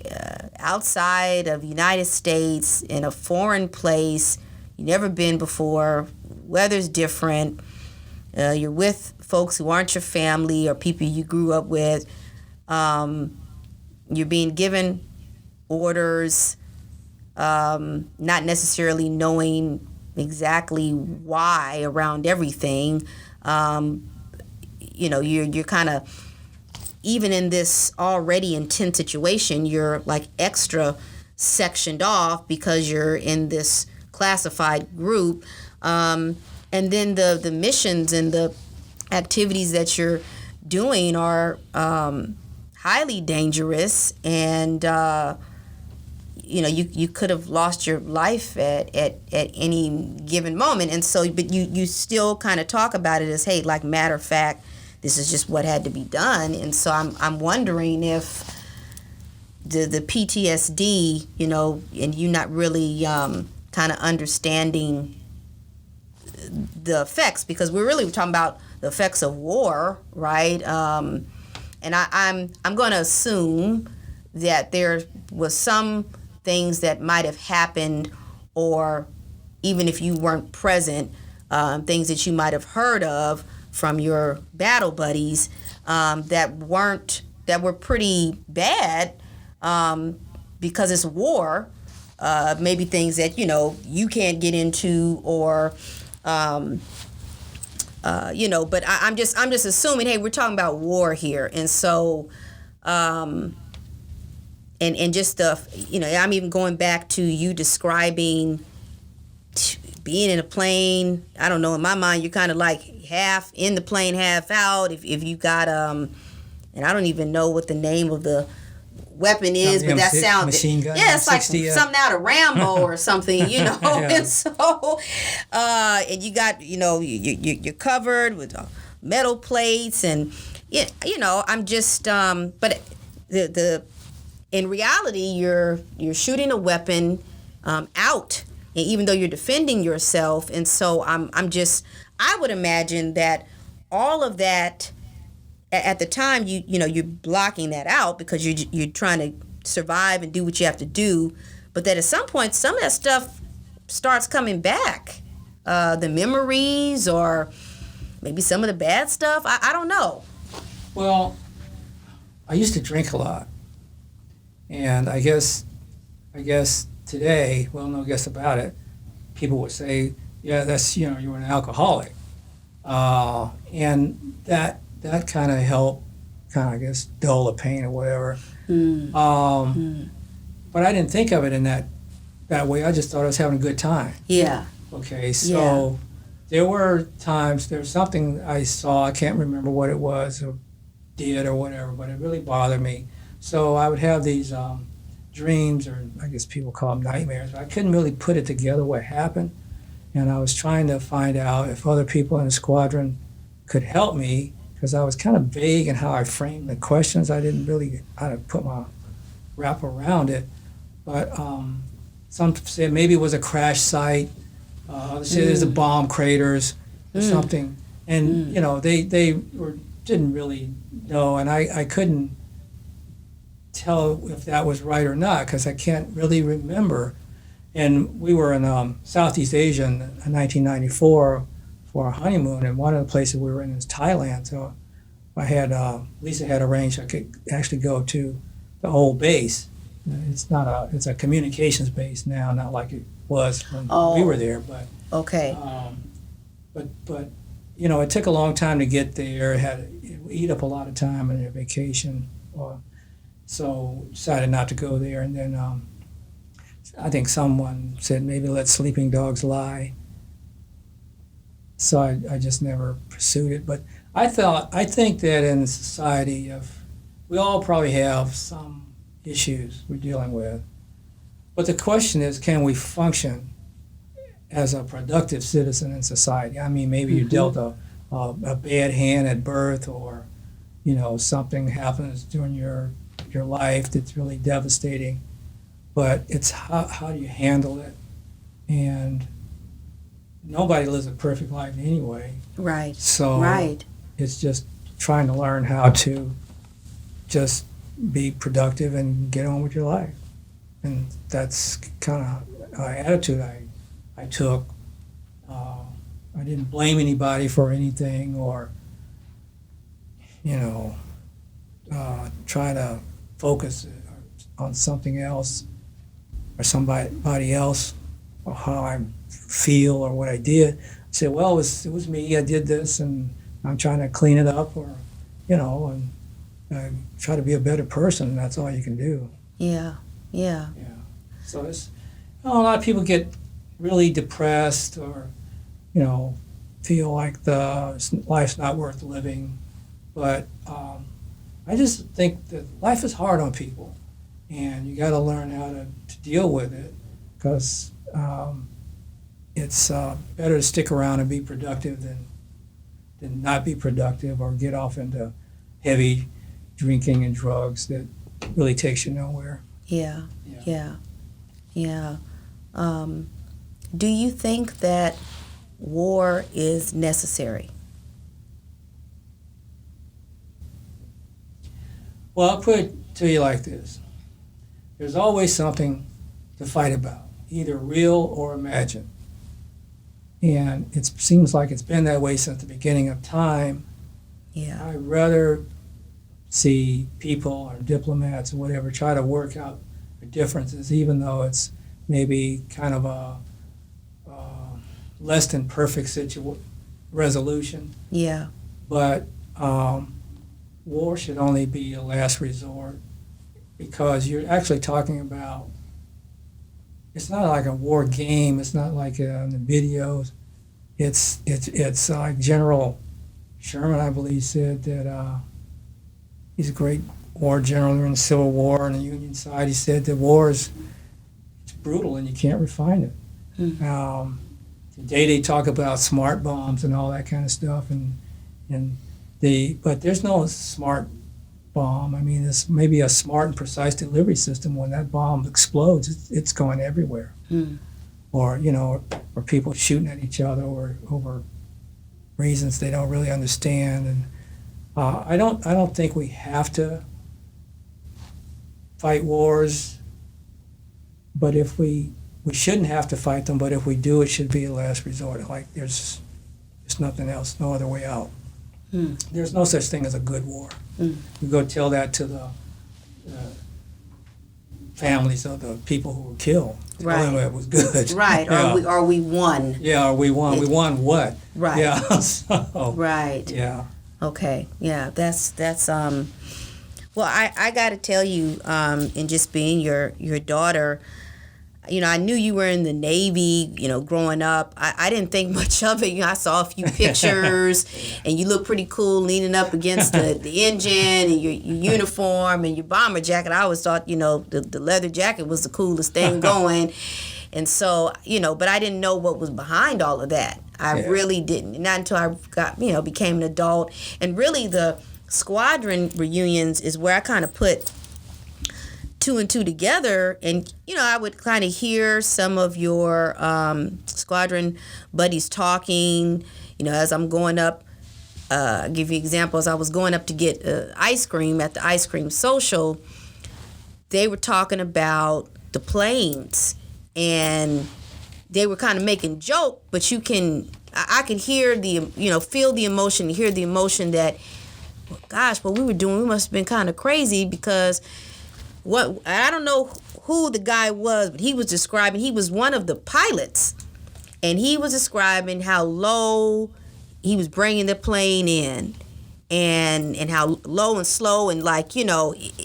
[SPEAKER 1] outside of the United States in a foreign place, you've never been before, weather's different, you're with folks who aren't your family or people you grew up with, you're being given orders, not necessarily knowing exactly why around everything. You're kind of, even in this already intense situation, you're like extra sectioned off because you're in this classified group. And then the missions and the activities that you're doing are highly dangerous, and you could have lost your life at any given moment. And so, but you still kind of talk about it as, hey, like, matter of fact, this is just what had to be done. And so I'm wondering if the PTSD, and you not really kind of understanding the effects, because we're really talking about the effects of war, right? And I'm going to assume that there was some things that might have happened, or even if you weren't present, things that you might have heard of from your battle buddies that were pretty bad because it's war. Maybe things that you can't get into, or But I'm just assuming, hey, we're talking about war here, and so and just the I'm even going back to you describing being in a plane. I don't know, in my mind you're kind of like half in the plane, half out. If you got and I don't even know what the name of the weapon is, but that sounds,
[SPEAKER 2] machine gun,
[SPEAKER 1] yeah, it's like
[SPEAKER 2] 60,
[SPEAKER 1] something out of Rambo or something, Yeah. And so and you got you're covered with metal plates, and I'm just but the in reality you're shooting a weapon out, and even though you're defending yourself. And so I would imagine that all of that at the time you're blocking that out because you're trying to survive and do what you have to do, but that at some point some of that stuff starts coming back, the memories or maybe some of the bad stuff. I don't know.
[SPEAKER 2] Well, I used to drink a lot, And I guess today, well, no guess about it, people would say, yeah, that's, you were an alcoholic. And that kind of helped, I guess, dull the pain or whatever. But I didn't think of it in that way. I just thought I was having a good time.
[SPEAKER 1] Yeah.
[SPEAKER 2] Okay, so there were times, there was something I saw, I can't remember what it was or did or whatever, but it really bothered me. So I would have these dreams, or I guess people call them nightmares, but I couldn't really put it together what happened. And I was trying to find out if other people in the squadron could help me, because I was kind of vague in how I framed the questions. I didn't really how to put my wrap around it. But some said maybe it was a crash site. Others said there's a bomb craters or something. And, they didn't really know. And I couldn't tell if that was right or not, because I can't really remember. And we were in Southeast Asia in 1994 for our honeymoon, and one of the places we were in is Thailand. So I had Lisa had arranged I could actually go to the old base. It's a communications base now, not like it was when we were there. But
[SPEAKER 1] okay.
[SPEAKER 2] But it took a long time to get there. It eat up a lot of time on your vacation, so decided not to go there. And then I think someone said maybe let sleeping dogs lie. So I just never pursued it. But I think that in society, we all probably have some issues we're dealing with. But the question is, can we function as a productive citizen in society? I mean, maybe you dealt a bad hand at birth, or something happens during your life that's really devastating. But it's how do you handle it? And nobody lives a perfect life anyway.
[SPEAKER 1] Right.
[SPEAKER 2] So it's just trying to learn how to just be productive and get on with your life. And that's kind of an attitude I took. I didn't blame anybody for anything, or try to focus on something else or somebody else, or how I feel or what I did. I said, well, it was me. I did this, and I'm trying to clean it up, or and try to be a better person. And that's all you can do.
[SPEAKER 1] Yeah.
[SPEAKER 2] So a lot of people get really depressed, or feel like life's not worth living. But I just think that life is hard on people, and you got to learn how to deal with it, because it's better to stick around and be productive than not be productive, or get off into heavy drinking and drugs that really takes you nowhere.
[SPEAKER 1] Yeah. Do you think that war is necessary?
[SPEAKER 2] Well, I'll put it to you like this. There's always something to fight about, either real or imagined. And it seems like it's been that way since the beginning of time.
[SPEAKER 1] Yeah.
[SPEAKER 2] I'd rather see people or diplomats or whatever try to work out the differences, even though it's maybe kind of a less than perfect resolution.
[SPEAKER 1] Yeah.
[SPEAKER 2] But war should only be a last resort, because you're actually talking about, it's not like a war game. It's not like in the videos. It's like General Sherman, I believe, said that he's a great war general during the Civil War on the Union side. He said that war it's brutal and you can't refine it. Today they talk about smart bombs and all that kind of stuff, but there's no smart bomb. I mean, there's maybe a smart and precise delivery system. When that bomb explodes, it's going everywhere. Or or people shooting at each other over reasons they don't really understand. And I don't think we have to fight wars, but if we shouldn't have to fight them, but if we do, it should be a last resort. Like there's nothing else, no other way out. There's no such thing as a good war. You go tell that to the families of the people who were killed. Tell them
[SPEAKER 1] Right.
[SPEAKER 2] it was good.
[SPEAKER 1] Right.
[SPEAKER 2] Yeah.
[SPEAKER 1] Are we one?
[SPEAKER 2] Yeah, we won. We won what?
[SPEAKER 1] Right.
[SPEAKER 2] Yeah. So.
[SPEAKER 1] Right.
[SPEAKER 2] Yeah.
[SPEAKER 1] Okay. Yeah. That's well, I got to tell you, in just being your daughter, I knew you were in the Navy, growing up. I didn't think much of it. I saw a few pictures, and you look pretty cool leaning up against the engine, and your uniform and your bomber jacket. I always thought, the leather jacket was the coolest thing going. And so, but I didn't know what was behind all of that. I really didn't. Not until I got, became an adult. And really the Squadron reunions is where I kind of put two and two together, and I would kind of hear some of your Squadron buddies talking, as I'm going up. I'll give you examples. I was going up to get ice cream at the ice cream social. They were talking about the planes, and they were kind of making joke, but I could hear feel the emotion, hear the emotion that, gosh, what we were doing, we must have been kind of crazy, because I don't know who the guy was, but he was one of the pilots, and he was describing how low he was bringing the plane in, and how low and slow, and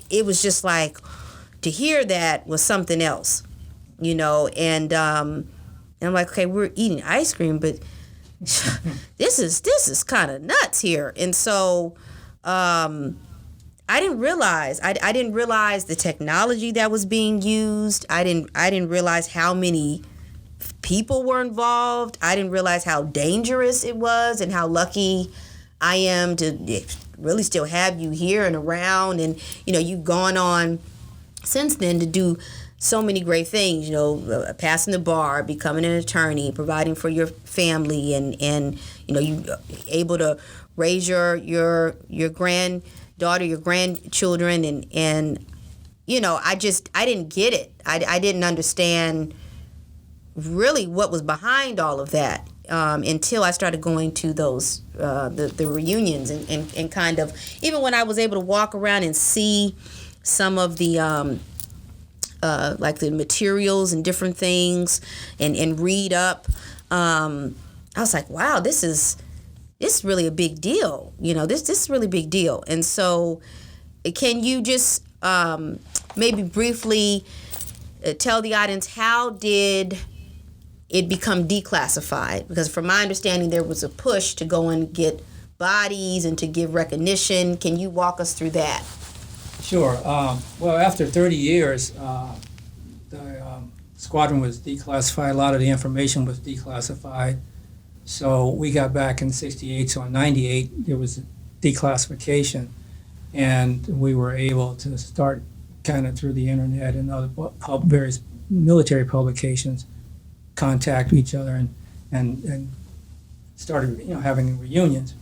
[SPEAKER 1] it was just like, to hear that was something else, and I'm like, okay, we're eating ice cream, but this is kind of nuts here. And so I didn't realize the technology that was being used. I didn't realize how many people were involved. I didn't realize how dangerous it was, and how lucky I am to really still have you here and around. And you've gone on since then to do so many great things, passing the bar, becoming an attorney, providing for your family, and you able to raise your granddaughter, your grandchildren, and I didn't get it. I didn't understand really what was behind all of that until I started going to those the reunions, and kind of, even when I was able to walk around and see some of the like the materials and different things, and read up, I was like, wow, this is really a big deal. This is really a big deal. And so can you just maybe briefly tell the audience, how did it become declassified? Because from my understanding, there was a push to go and get bodies and to give recognition. Can you walk us through that?
[SPEAKER 2] Sure. Well, after 30 years, the Squadron was declassified. A lot of the information was declassified. So we got back in 68. So in 98, there was declassification. And we were able to start kind of through the internet and other various military publications, contact each other, and started having reunions.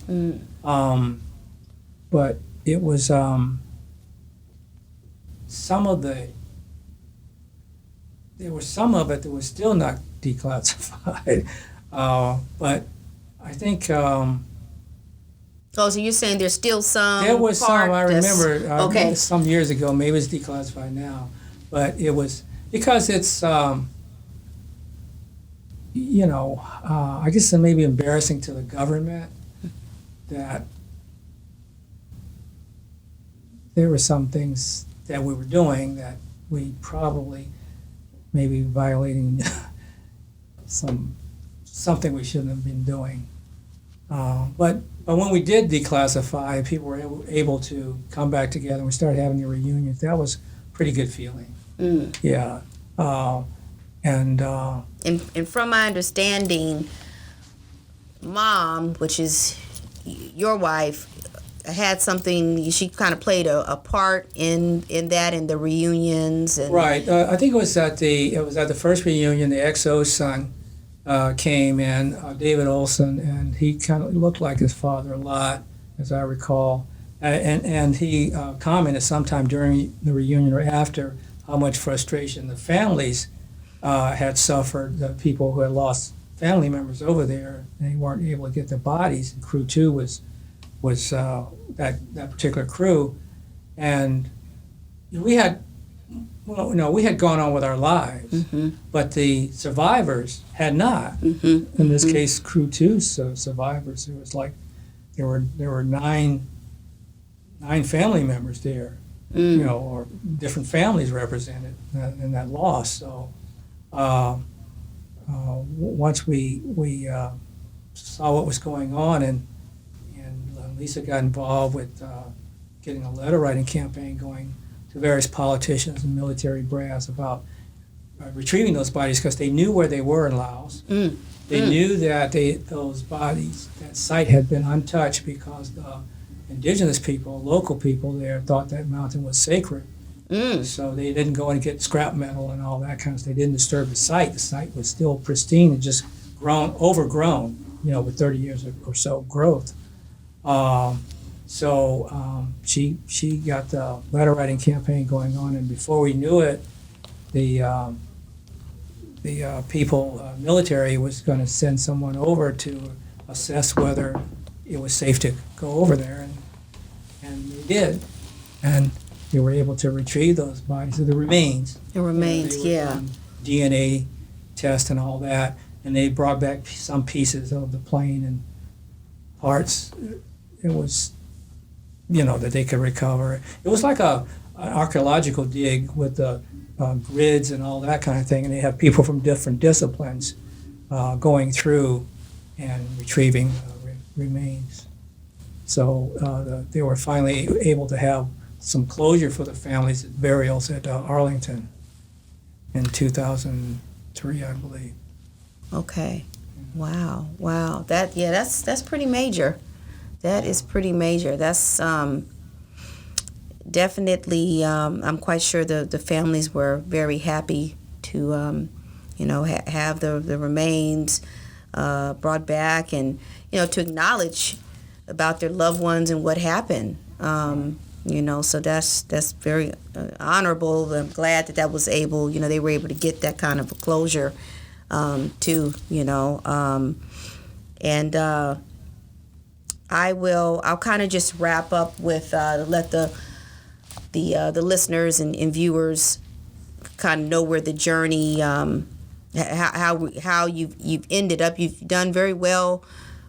[SPEAKER 2] But it was some of it that was still not declassified. But I think
[SPEAKER 1] so you're saying there's still some?
[SPEAKER 2] There was some. I remember
[SPEAKER 1] okay.
[SPEAKER 2] Some years ago. Maybe it's declassified now, but it was because it's I guess it may be embarrassing to the government that there were some things that we were doing that we probably maybe violating something we shouldn't have been doing. But when we did declassify, people were able to come back together and we started having the reunions. That was a pretty good feeling. Yeah. And
[SPEAKER 1] from my understanding, Mom, which is your wife, had something. She kind of played a part in that, in the reunions. And
[SPEAKER 2] right. I think it was at the first reunion. The XO's son came in, David Olson, and he kind of looked like his father a lot, as I recall. And he commented sometime during the reunion or after how much frustration the families had suffered, the people who had lost family members over there, and they weren't able to get their bodies. And Crew 2 was that particular crew. And we had well, no, we had gone on with our lives, but the survivors had not. In this case, Crew 2 survivors. It was like there were nine family members there, or different families represented in that loss. So once we saw what was going on, and Lisa got involved with getting a letter writing campaign going to various politicians and military brass about retrieving those bodies, because they knew where they were in Laos. They knew that those bodies, that site had been untouched because the indigenous people, local people there, thought that mountain was sacred. So they didn't go and get scrap metal and all that kind of stuff. They didn't disturb the site. The site was still pristine and just overgrown, with 30 years or so growth. So she got the letter writing campaign going on, and before we knew it, the military was going to send someone over to assess whether it was safe to go over there, and they did, and they were able to retrieve those bodies, the remains.
[SPEAKER 1] The remains, yeah.
[SPEAKER 2] DNA test and all that, and they brought back some pieces of the plane and parts. It was, that they could recover. It was like an archaeological dig with the grids and all that kind of thing, and they have people from different disciplines going through and retrieving remains. So they were finally able to have some closure for the families' burials at Arlington in 2003, I believe.
[SPEAKER 1] Okay. Wow. That's pretty major. That is pretty major. That's definitely. I'm quite sure the families were very happy to, have the remains brought back, and to acknowledge about their loved ones and what happened. So that's very honorable. I'm glad that was able. They were able to get that kind of a closure, too. I'll kind of just wrap up with let the listeners and viewers kind of know where the journey, how you've ended up. You've done very well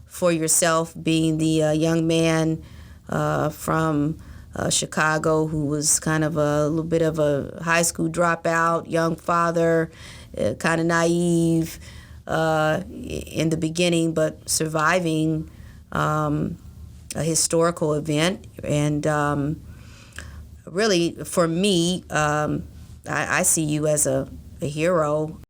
[SPEAKER 1] for yourself, being the young man from Chicago who was kind of a little bit of a high school dropout, young father, kind of naive in the beginning, but surviving a historical event. And really, for me, I see you as a hero.